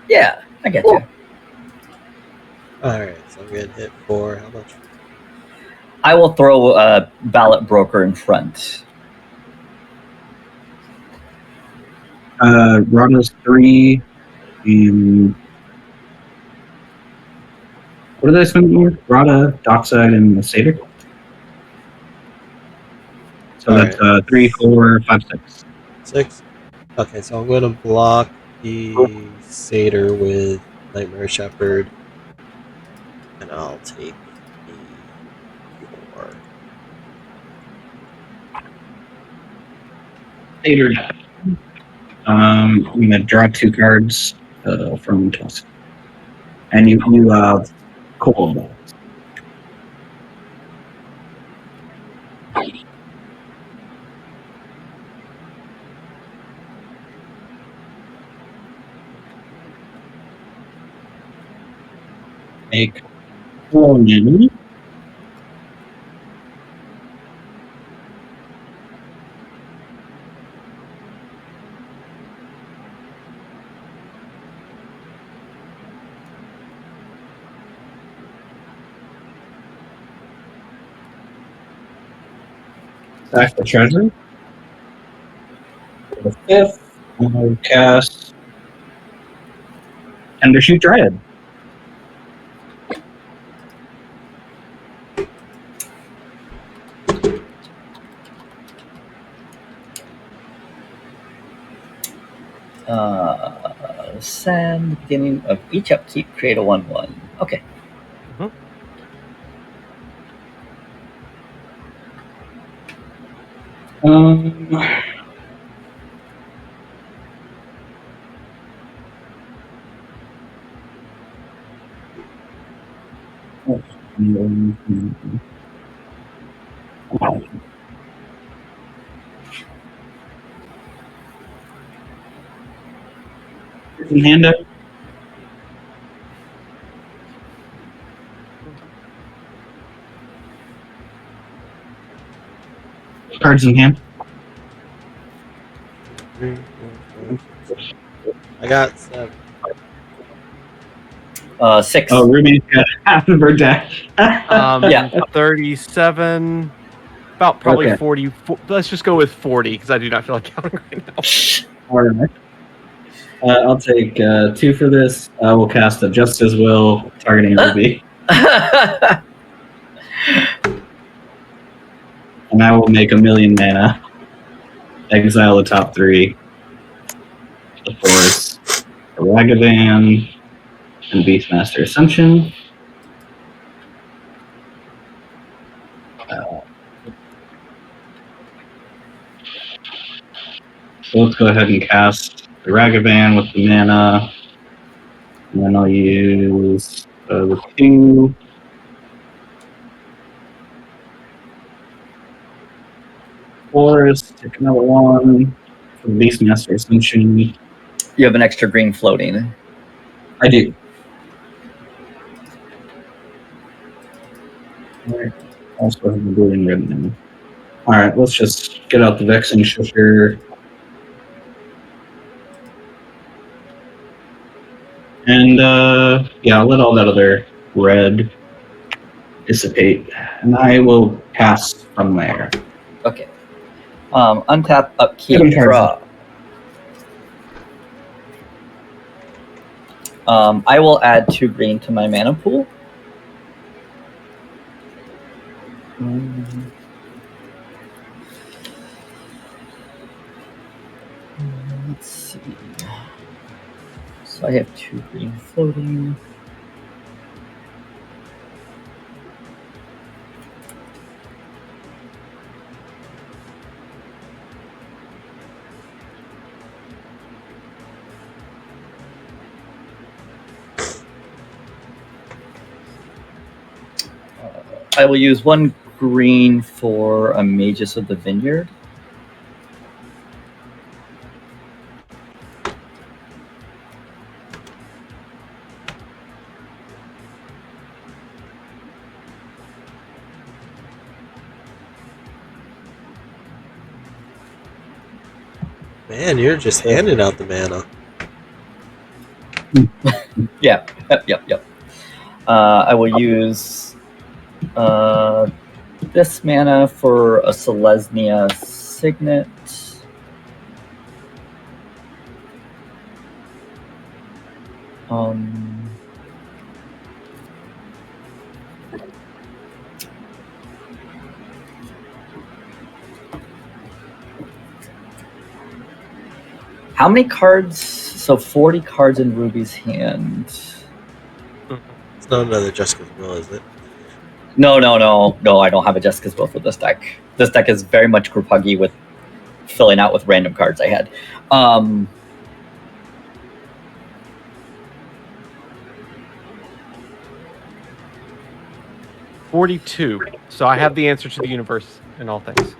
Yeah, I get you. Alright, so I'm getting hit for how much? I will throw a ballot broker in front. Rada's 3. And what did I spend here? Rada, Dockside, and the Satyr. So Alright. that's 3, 4, 5, 6. 6? Okay, so I'm going to block the Satyr with Nightmare Shepherd. And I'll take the 4. Satyr. I'm going to draw 2 cards from Tusk. And you Kobold. Make 4 mana. Sack the treasure. 5th, I'll cast Undershoot Dryad. Send beginning of each upkeep, create a 1/1. Okay. Hand up. Cards in hand. 3, 4, 5, 6. I got 7. 6. Oh, Ruby's got half of her deck. Yeah. 37. About probably Okay. 40. Let's just go with 40 because I do not feel like counting right now. All right. I'll take 2 for this. I will cast a Justice Will targeting Ruby. And I will make 1,000,000 mana. Exile the top 3. The Forest, the Ragavan, and Beastmaster Ascension. So let's go ahead and cast the Ragavan with the mana. And then I'll use the 2. Forest, take another 1 for the Beastmaster Ascension. You have an extra green floating. I do. Alright. Also have the blue and red now. Alright, let's just get out the Vexing Shusher. And yeah, I'll let all that other red dissipate. And I will pass from there. Okay. Untap, upkeep, 7 cards. draw. I will add 2 green to my mana pool. Let's see. So I have 2 green floating. I will use 1 green for a Magus of the Vineyard. Man, you're just handing out the mana. Yeah. Yep. I will use this mana for a Selesnya Signet. How many cards? So 40 cards in Ruby's hand. It's not another Jessica's Will, is it? No, I don't have a Jessica's Will for this deck. This deck is very much group huggy with filling out with random cards I had. 42. So I have the answer to the universe in all things.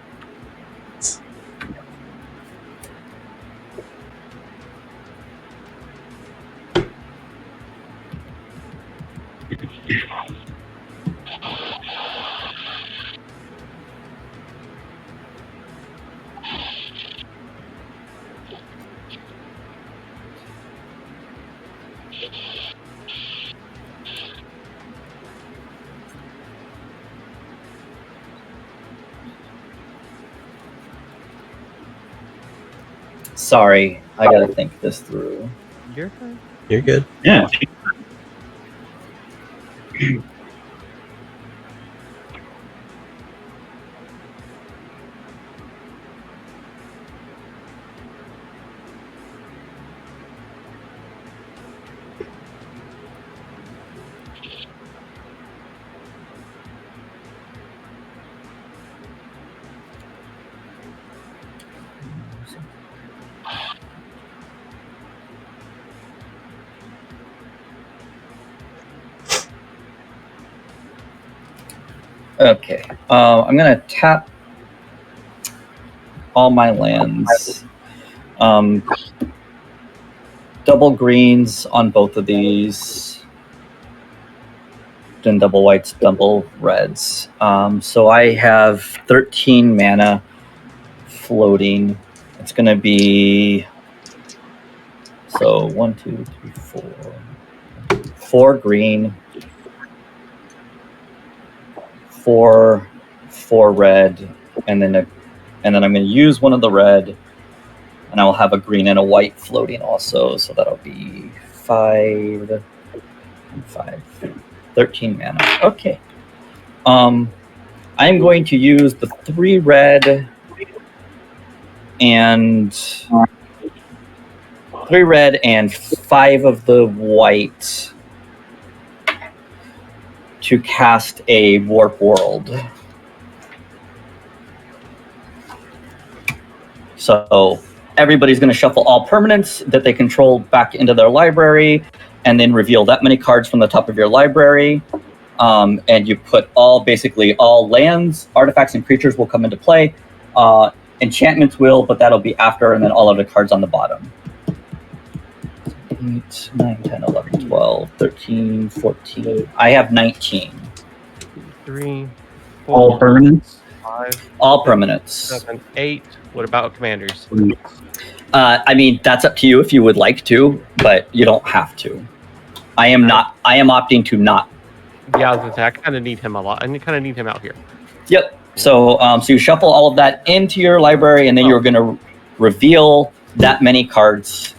Sorry, I gotta think this through. You're fine. You're good. Yeah. Okay, I'm gonna tap all my lands. Double greens on both of these. Then double whites, double reds. So I have 13 mana floating. It's gonna be so 1, 2, 3, 4. 4 green, 4 red, and then I'm going to use one of the red, and I will have a green and a white floating also. So that'll be 5 and 5, 13 mana. Okay. I'm going to use the 3 red and 5 of the white to cast a Warp World. So everybody's going to shuffle all permanents that they control back into their library, and then reveal that many cards from the top of your library. And you put basically all lands, artifacts, and creatures will come into play. Enchantments will, but that'll be after, and then all of the cards on the bottom. 8, 9, 10, 11, 12, 13, 14. I have 19. 3, 4, All permanents? 5, All permanents. 7, 8. What about commanders? I mean, that's up to you if you would like to, but you don't have to. I am opting to not. Yeah, I was gonna say, I kind of need him a lot. I kind of need him out here. Yep. So you shuffle all of that into your library, and then you're going to reveal that many cards.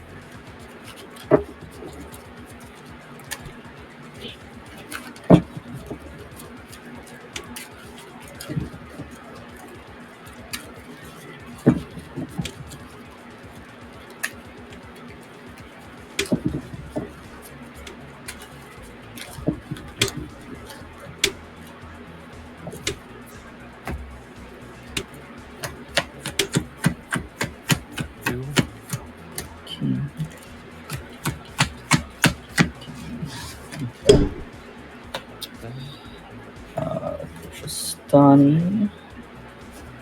Tristani.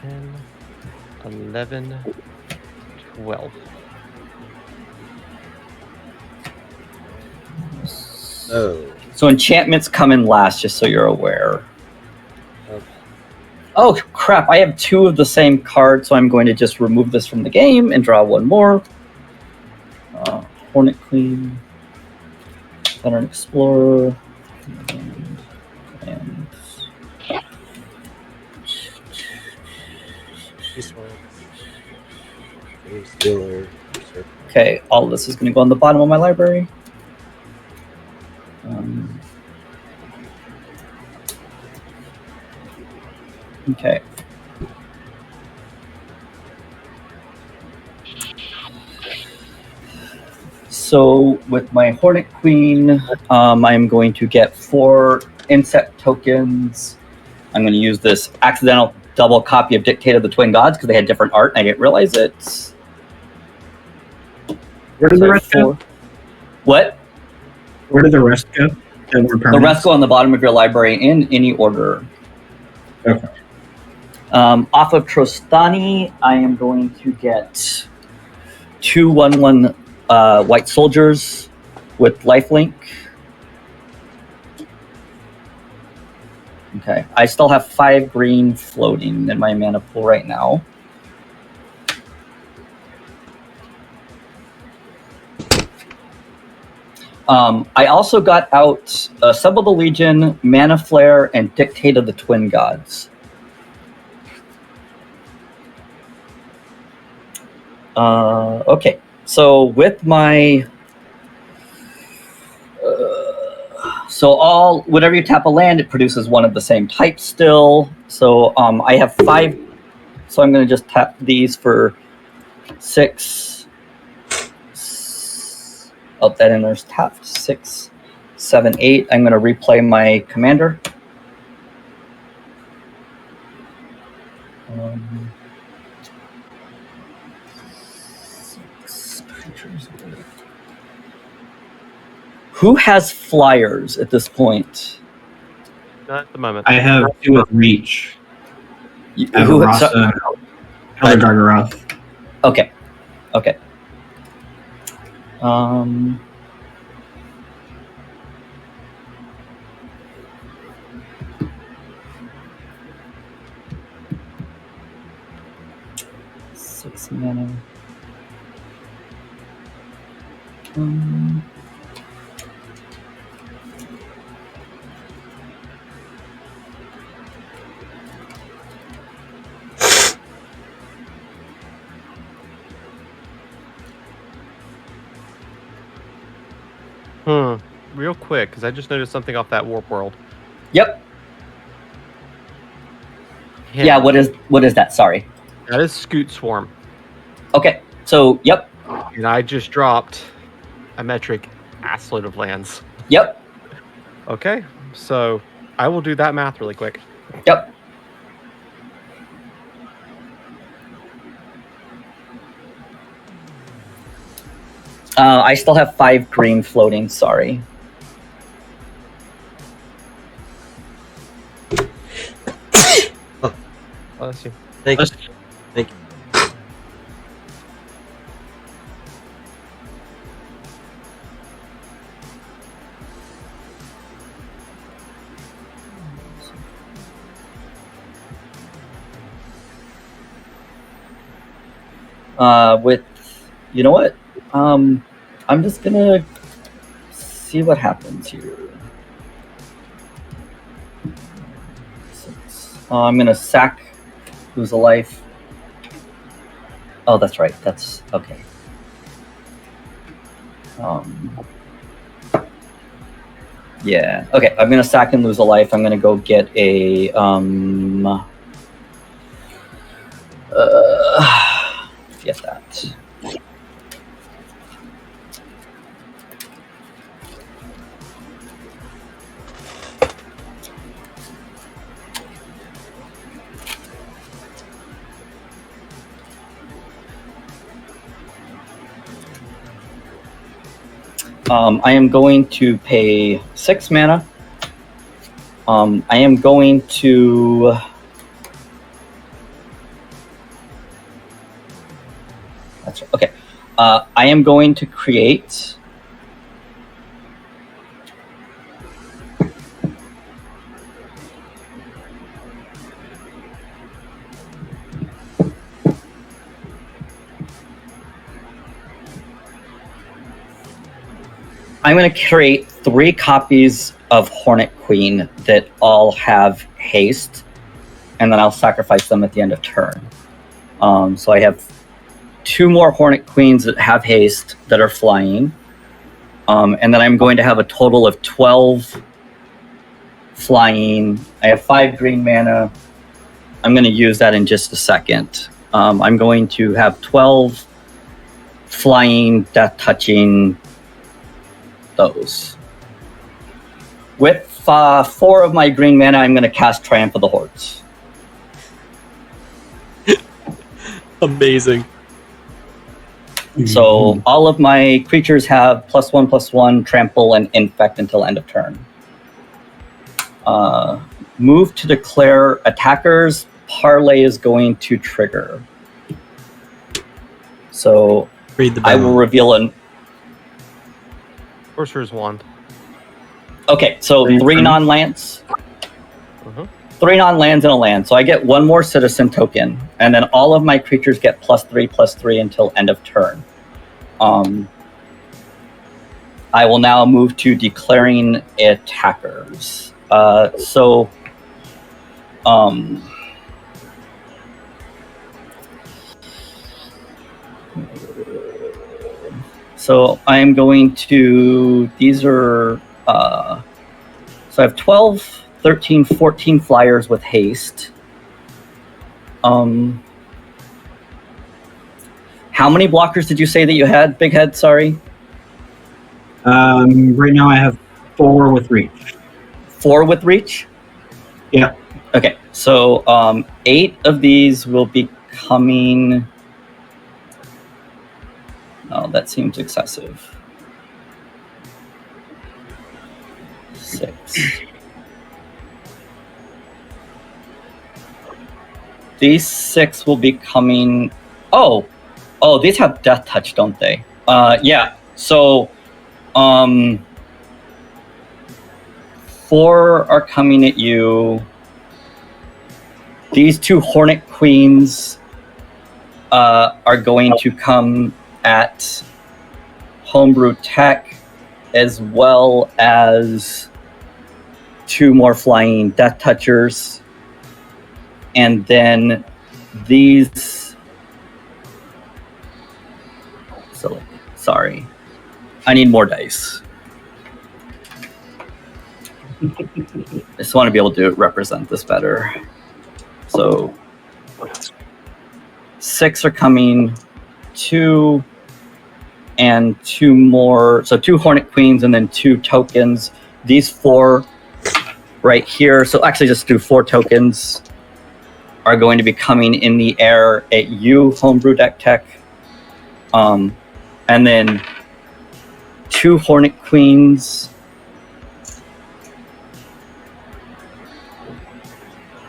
10, 11, 12. So enchantments come in last, just so you're aware. Okay. Oh crap! I have 2 of the same card, so I'm going to just remove this from the game and draw 1 more. Hornet Queen, Veteran Explorer, and This one. Stealer. okay. All of this is going to go on the bottom of my library. Okay. So with my Hornet Queen, I'm going to get 4 insect tokens. I'm going to use this accidental double copy of Dictate of the Twin Gods because they had different art and I didn't realize it. Where did the rest go? What? Where did the rest go? The rest go on the bottom of your library in any order. Okay. Off of Trostani, I am going to get 2 1/1 white soldiers with lifelink. Okay, I still have 5 green floating in my mana pool right now. I also got out Assemble the Legion, Mana Flare, and Dictate of the Twin Gods. Okay, so with my whenever you tap a land, it produces one of the same type still. So I have 5. So I'm going to just tap these for 6. Oh, that enters tapped. 6, 7, 8. I'm going to replay my commander. Who has flyers at this point? Not at the moment. I have 2 of reach. I have Who, Rasa, Elder Gargaroth. Okay. Six mana. Real quick, because I just noticed something off that warp world. Yep. Hint. Yeah. What is that? Sorry. That is Scoot Swarm. Okay. So yep. And I just dropped a metric assload of lands. Yep. Okay, so I will do that math really quick. Yep. I still have 5 green floating. Sorry. Bless you. Thank you. With, you know what? I'm just gonna see what happens here. I'm gonna sack, lose a life. Oh, that's right. That's okay. Yeah. Okay. I'm gonna sack and lose a life. I'm gonna go get a get that. I am going to pay 6 mana. I am going to that's right. Okay. I am going to create I'm going to create 3 copies of Hornet Queen that all have haste, and then I'll sacrifice them at the end of turn. So I have 2 more Hornet Queens that have haste that are flying, and then I'm going to have a total of 12 flying. I have 5 green mana. I'm going to use that in just a second. I'm going to have 12 flying, death touching. Those. With 4 of my green mana, I'm going to cast Triumph of the Hordes. Amazing. So all of my creatures have +1/+1, trample, and infect until end of turn. Move to declare attackers. Parlay is going to trigger. So Read the I will reveal an. Sorcerer's Wand. Okay, so 3 non-lands. 3 non-lands and a land. So I get 1 more citizen token, and then all of my creatures get +3/+3 until end of turn. I will now move to declaring attackers. So I am going to. These are. So I have 12, 13, 14 flyers with haste. How many blockers did you say that you had, Big Head? Sorry. Right now I have 4 with reach. 4 with reach? Yeah. Okay, so 8 of these will be coming. Oh, that seems excessive. 6. These 6 will be coming. Oh, these have death touch, don't they? Yeah. So, 4 are coming at you. These 2 Hornet Queens are going to come at Homebrew Tech, as well as 2 more flying Death Touchers. And then these... So, sorry. I need more dice. I just want to be able to represent this better. So 6 are coming, 2 and 2 more. So 2 Hornet Queens and then 2 tokens. These 4 right here. So actually just do 4 tokens are going to be coming in the air at you, Homebrew Deck Tech. And then 2 Hornet Queens.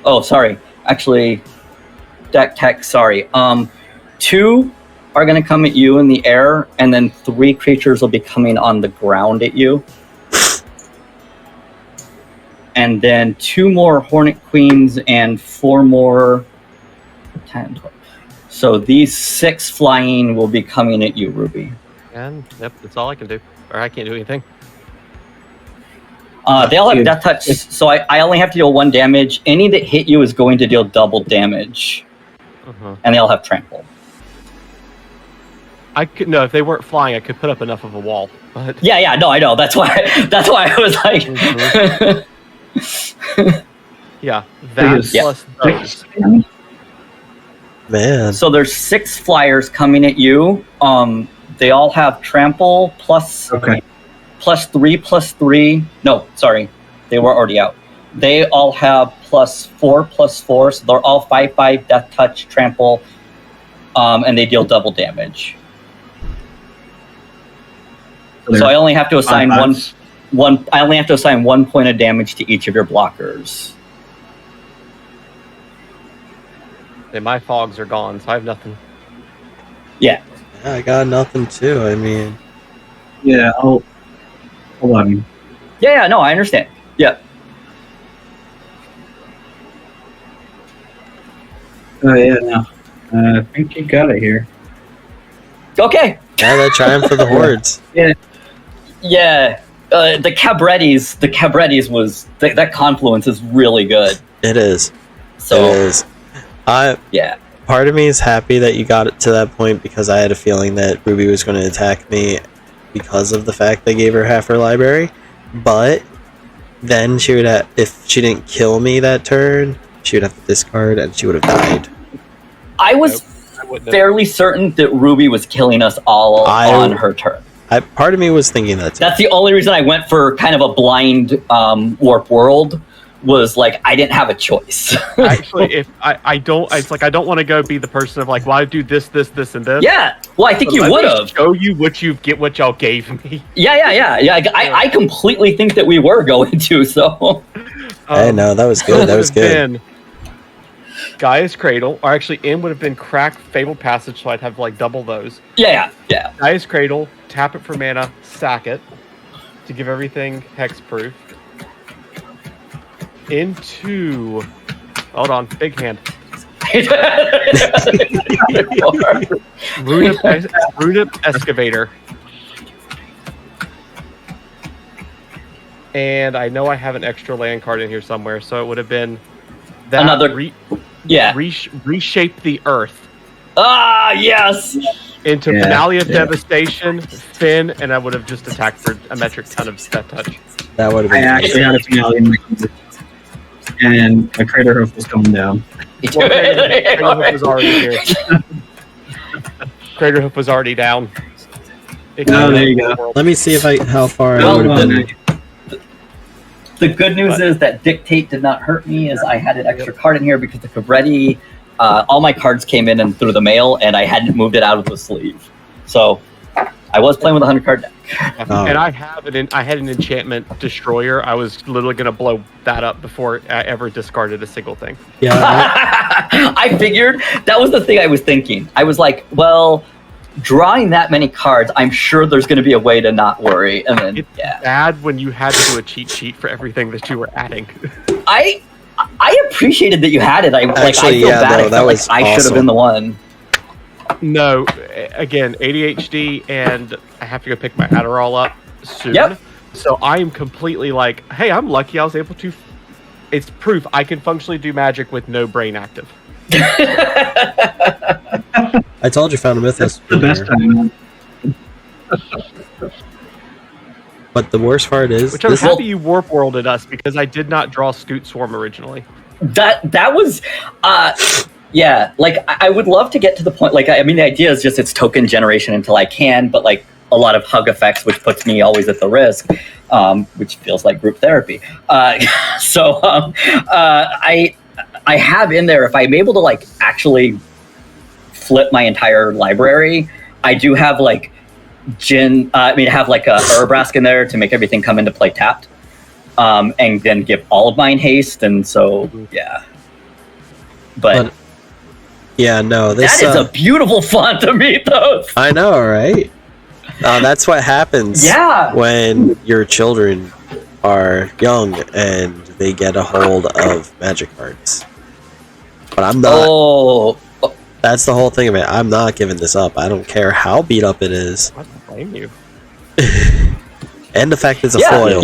Oh, sorry. Actually, Deck Tech, sorry. 2 are going to come at you in the air, and then 3 creatures will be coming on the ground at you. And then 2 more Hornet Queens and 4 more... 10, 12. So these 6 flying will be coming at you, Ruby. And yep, that's all I can do. Or I can't do anything. They all have death touch, so I only have to deal 1 damage. Any that hit you is going to deal double damage. And they all have trample. I could no, if they weren't flying, I could put up enough of a wall. But Yeah, no, I know. That's why I was like, yeah, that Yeah. plus those. Man. So there's 6 flyers coming at you. They all have trample plus Okay. +3/+3. No, sorry, they were already out. They all have +4/+4, so they're all 5/5 death touch trample, and they deal double damage. So I only have to assign one. I only have to assign 1 point of damage to each of your blockers. And my fogs are gone, so I have nothing. Yeah. Yeah, I got nothing too. I mean, Yeah, hold on. Yeah, no, I understand. Yeah. Oh, yeah, no. I think you got it here. Okay. yeah, that triumph for the hordes. Yeah. The Cabrettis was that confluence is really good. It is. So It is. yeah. Part of me is happy that you got it to that point because I had a feeling that Ruby was going to attack me because of the fact they gave her half her library. But then she would have, if she didn't kill me that turn, she would have to discard and she would have died. I was I wouldn't have. fairly certain that Ruby was killing us all on her turn. Part of me was thinking that too. That's the only reason I went for kind of a blind warp world. Was like I didn't have a choice. Actually, if I don't, it's like I don't want to go be the person of like, well, I do this, and this. Yeah, well, I think But you let would me have. show you what y'all gave me. Yeah. I completely think that we were going to. So I know that was good. That was good. Gaia's Cradle, or actually, in would have been Crack, Fabled Passage, so I'd have like double those. yeah. Gaia's Cradle, tap it for mana, sack it to give everything hexproof. Into, hold on, big hand. Rune Excavator. And I know I have an extra land card in here somewhere, so it would have been that Another- yeah. reshape the earth. Ah, yes. into Finale of Devastation, Finn, and I would have just attacked for a metric ton of Death Touch. That would have I been. actually had a finale in my computer, and a crater hoof was coming down. Well, Crater Hoof was already here. Crater Hoof was already down. Oh, there you go. Let me see how far I Well, would have been. The good news is that Dictate did not hurt me, as I had an extra card in here because the Cabretti, all my cards came in and through the mail, and I hadn't moved it out of the sleeve. So I was playing with a 100-card deck. Oh. And I had an enchantment destroyer. I was literally going to blow that up before I ever discarded a single thing. Yeah, I figured that was the thing I was thinking. I was like, well, drawing that many cards, I'm sure there's going to be a way to not worry. And then, It's bad when you had to do a cheat sheet for everything that you were adding. I appreciated that you had it. I Actually, feel yeah, bad. no, I that felt was like I should have been the one. No, again, ADHD, and I have to go pick my Adderall up soon. Yep. So I am completely like, hey, I'm lucky I was able to. It's proof I can functionally do magic with no brain active. I told you found a mythos. The best time. But the worst part is, Which I'm happy you warp worlded us because I did not draw Scoot Swarm originally. That was, yeah. Like I would love to get to the point. Like I mean, the idea is just it's token generation until I can, but like a lot of hug effects, which puts me always at the risk, which feels like group therapy. I have in there, if I'm able to like actually flip my entire library, I do have like have like a Urabrask in there to make everything come into play tapped, and then give all of mine haste, and so yeah. But yeah, no, this that is a beautiful font to meet those. I know, right? That's what happens. Yeah. When your children are young and they get a hold of magic cards. But I'm not. Oh. That's the whole thing of it. I'm not giving this up. I don't care how beat up it is. I don't blame you. And the fact it's a foil.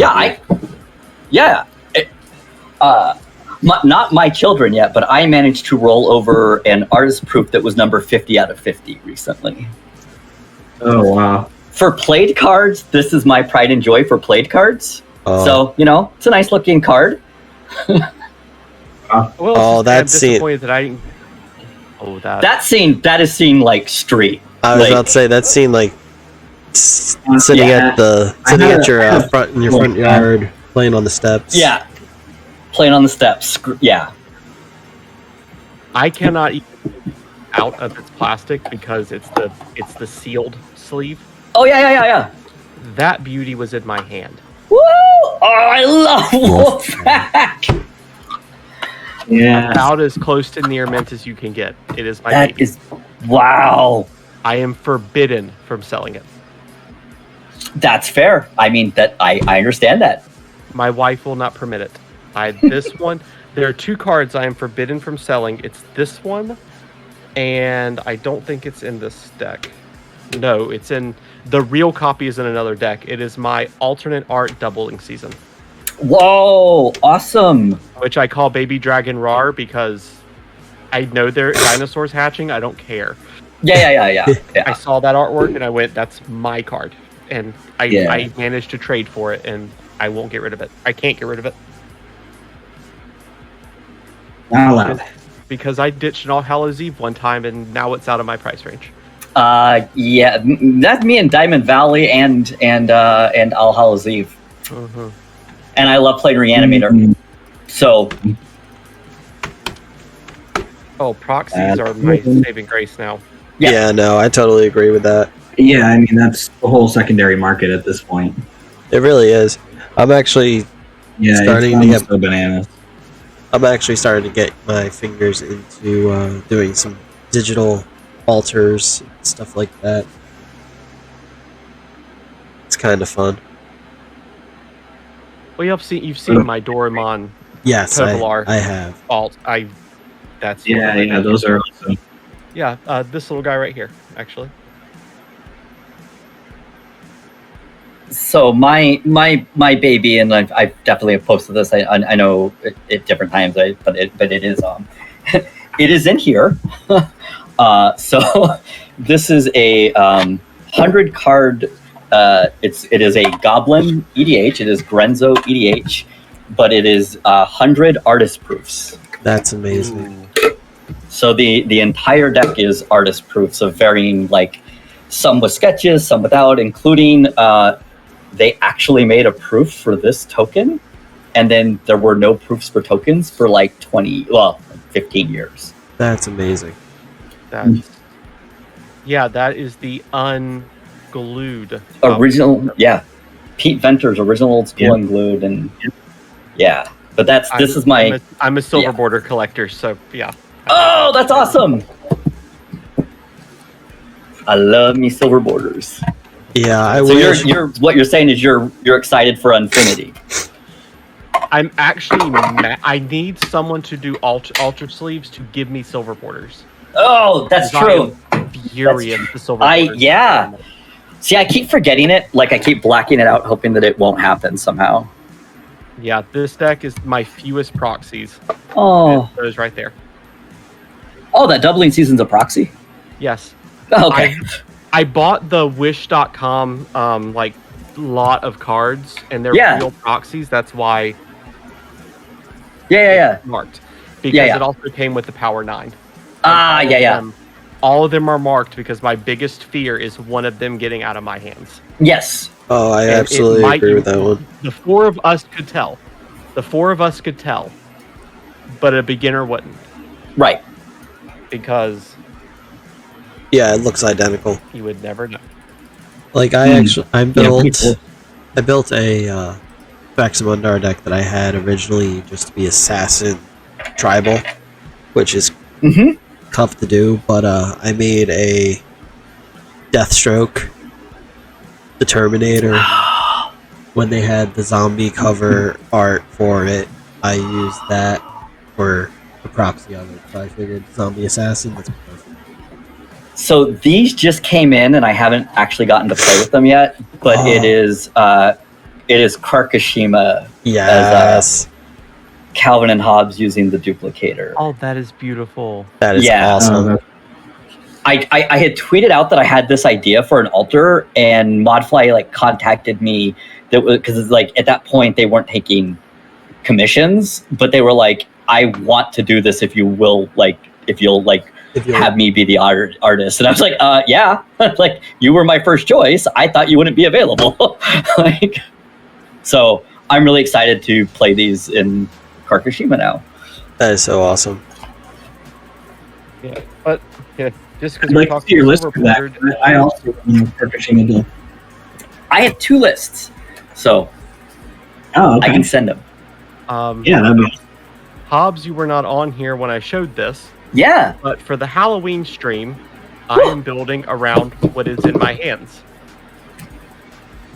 Not my children yet, but I managed to roll over an artist proof that was number 50 out of 50 recently. Oh, wow. For played cards, this is my pride and joy for played cards. So, it's a nice looking card. Well, that I'm scene. disappointed that I didn't. Oh, That is seen like street. I was about to say that scene like sitting at your front yard playing on the steps. Yeah. Playing on the steps. Yeah. I cannot eat out of its plastic because it's the sealed sleeve. Oh yeah. That beauty was in my hand. Woo! Oh, I love Wolfpack. Yeah. About as close to near mint as you can get. It is my That baby. is wow. I am forbidden from selling it. That's fair. I mean that I understand that. My wife will not permit it. This one, there are two cards I am forbidden from selling. It's this one, and I don't think it's in this deck. No, it's in the real copy is in another deck. It is my alternate art doubling season. Whoa, awesome. Which I call Baby Dragon Rar because I know there are dinosaurs hatching. I don't care. Yeah. I saw that artwork and I went, that's my card. And I managed to trade for it and I won't get rid of it. I can't get rid of it. Not allowed. Because I ditched an All Hallows Eve one time and now it's out of my price range. Yeah, that's me in Diamond Valley and All Hallows Eve. Mm-hmm. And I love playing Reanimator. Mm-hmm. So. Oh, proxies are my saving grace now. Yeah, no, I totally agree with that. Yeah, I mean, that's the whole secondary market at this point. It really is. I'm actually starting to get bananas. I'm actually starting to get my fingers into doing some digital altars, stuff like that. It's kind of fun. Well, you've seen my Doraemon. Yes, Tovalar I have. Alt. That's those are awesome. Yeah, this little guy right here, actually. So my baby, and I definitely have posted this. I know at different times, but it is it is in here. So this is a 100 card. It is a Goblin EDH. It is Grenzo EDH, but it is 100 artist proofs. That's amazing. So the entire deck is artist proofs of varying, like, some with sketches, some without, including they actually made a proof for this token, and then there were no proofs for tokens for like 15 years. That's amazing. That is the unglued original. Yeah, Pete Venter's original old school unglued, and but I'm a silver border collector, so yeah. Oh, that's awesome! I love me silver borders. Yeah, you're what you're saying is you're excited for Infinity. I'm actually I need someone to do ultra sleeves to give me silver borders. Oh, that's true. Furious the silver borders. See, I keep forgetting it. Like, I keep blacking it out, hoping that it won't happen somehow. Yeah, this deck is my fewest proxies. Oh, it goes right there. Oh, that doubling season's a proxy? Yes. Okay. I bought the Wish.com lot of cards, and they're real proxies. That's why. Yeah. Marked because it also came with the Power 9. All of them are marked because my biggest fear is one of them getting out of my hands. Yes. Oh, I absolutely agree with that one. The four of us could tell. But a beginner wouldn't. Right. Because it looks identical. You would never know. Like, I built a Faxamundar deck that I had originally just to be assassin tribal, which is tough to do, but I made a Deathstroke, the Terminator. When they had the zombie cover art for it, I used that for the proxy of it. So I figured zombie assassin, that's perfect. So these just came in, and I haven't actually gotten to play with them yet, but it is Karkashima. Yes. As, Calvin and Hobbes using the duplicator. Oh, that is beautiful. That is awesome. I had tweeted out that I had this idea for an altar, and Modfly contacted me because it's like at that point they weren't taking commissions, but they were like, I want to do this if you'll have me be the artist. And I was like, yeah. Like, you were my first choice. I thought you wouldn't be available. So I'm really excited to play these in Karkashima now. That is so awesome. Yeah, but just because I'd like to see your list for that. I also Karkashima deal. I have 2 lists, so I can send them. That'd be. Hobbs, you were not on here when I showed this. Yeah. But for the Halloween stream, I am building around what is in my hands.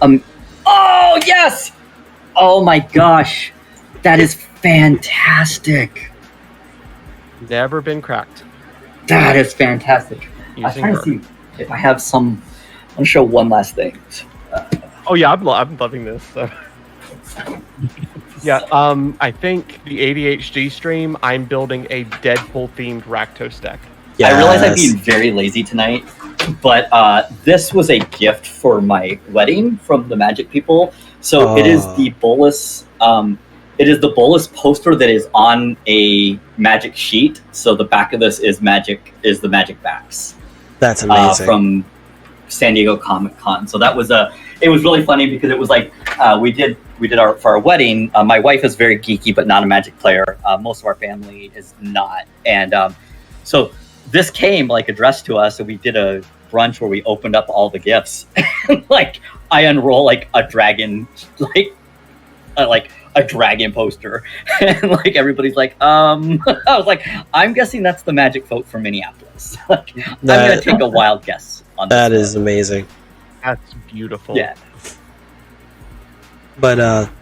Oh, yes! Oh my gosh. That is fantastic. Never been cracked. That is fantastic. I'm trying to see if I have some. I'm going to show one last thing. I'm loving this. So. I think the ADHD stream, I'm building a Deadpool-themed Rakdos deck. Yes. I realize I'm being very lazy tonight, but this was a gift for my wedding from the Magic people. So it is the Bolus. It is the Bolus poster that is on a Magic sheet. So the back of this is the Magic backs. That's amazing. From San Diego Comic-Con. So that was it was really funny because it was like we did for our wedding. My wife is very geeky, but not a Magic player. Most of our family is not, and so this came addressed to us, and we did a brunch where we opened up all the gifts. I unroll a dragon, a dragon poster, and everybody's like, I was like, I'm guessing that's the Magic vote from Minneapolis. I'm gonna take a wild guess on that. Is amazing. That's beautiful. Yeah. But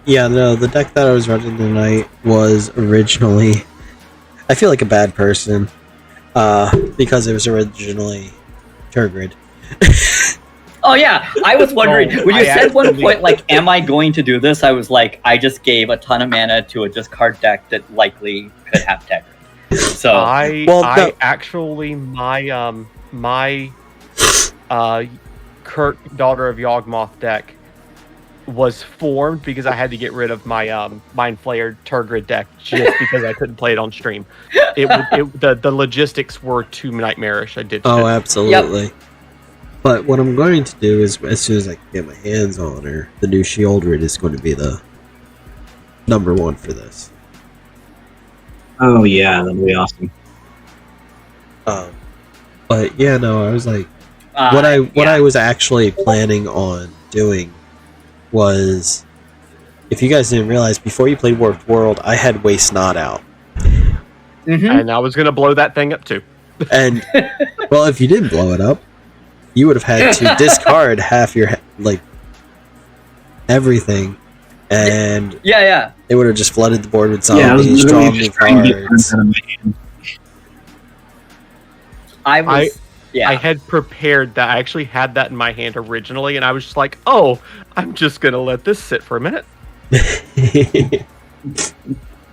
the deck that I was running tonight was originally, I feel like a bad person, because it was originally Turgid. Oh yeah, I was wondering when you said one point am I going to do this? I was like, I just gave a ton of mana to a discard deck that likely could have Tegrid. So my Kirk, Daughter of Yawgmoth deck was formed because I had to get rid of my Mind Flayer Turgid deck just because I couldn't play it on stream. The logistics were too nightmarish. I did. Oh, absolutely. Yep. But what I'm going to do is, as soon as I can get my hands on her, the new Shieldred is going to be the number one for this. Oh yeah, that'll be awesome. But yeah, no, I was like, what I was actually planning on doing was, if you guys didn't realize, before you played Warped World, I had Waste Not out. And I was going to blow that thing up too. And, well, if you didn't blow it up, you would have had to discard half your, like, everything. And it would have just flooded the board with zombies, drawn new cards. I had prepared that. I actually had that in my hand originally, and I was just like, "Oh, I'm just gonna let this sit for a minute."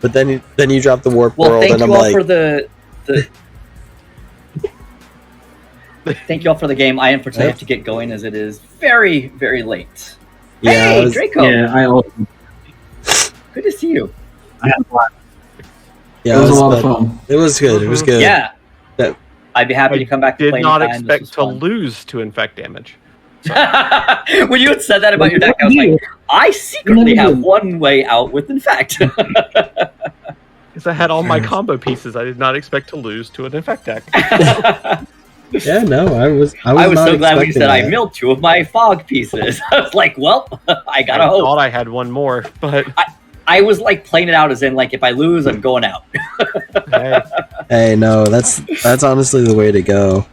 But then you drop the Warp World, and I'm like, for the thank you all for the game. I unfortunately have to get going as it is very, very late. Yeah, hey, Draco. Yeah, I also. Good to see you. I had fun. Yeah, it was a lot of fun. It was good. It was good. Yeah. I'd be happy to come back to play. Did not expect to lose to infect damage. When you had said that about your deck, I was like, I secretly have one way out with infect. Because I had all my combo pieces, I did not expect to lose to an infect deck. Yeah, no, I was so glad when you said I milled 2 of my fog pieces. I was like, well, I gotta hope. I thought I had one more, but I was like playing it out as in like, if I lose, I'm going out. Hey, no, that's honestly the way to go.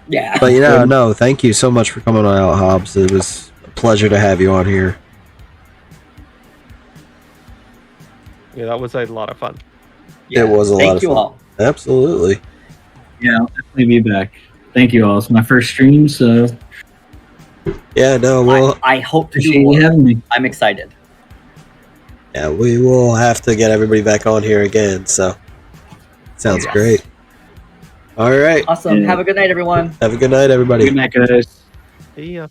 Yeah. But no, thank you so much for coming on out, Hobbs. It was a pleasure to have you on here. Yeah, that was a lot of fun. Yeah, it was a lot of fun. Thank you all. Absolutely. Yeah, I'll definitely be back. Thank you all. It's my first stream, so yeah, no, well, I hope to appreciate you having me. I'm excited. Yeah, we will have to get everybody back on here again. So, sounds great. All right. Awesome. Have a good night, everyone. Have a good night, everybody. Good night, guys. See ya.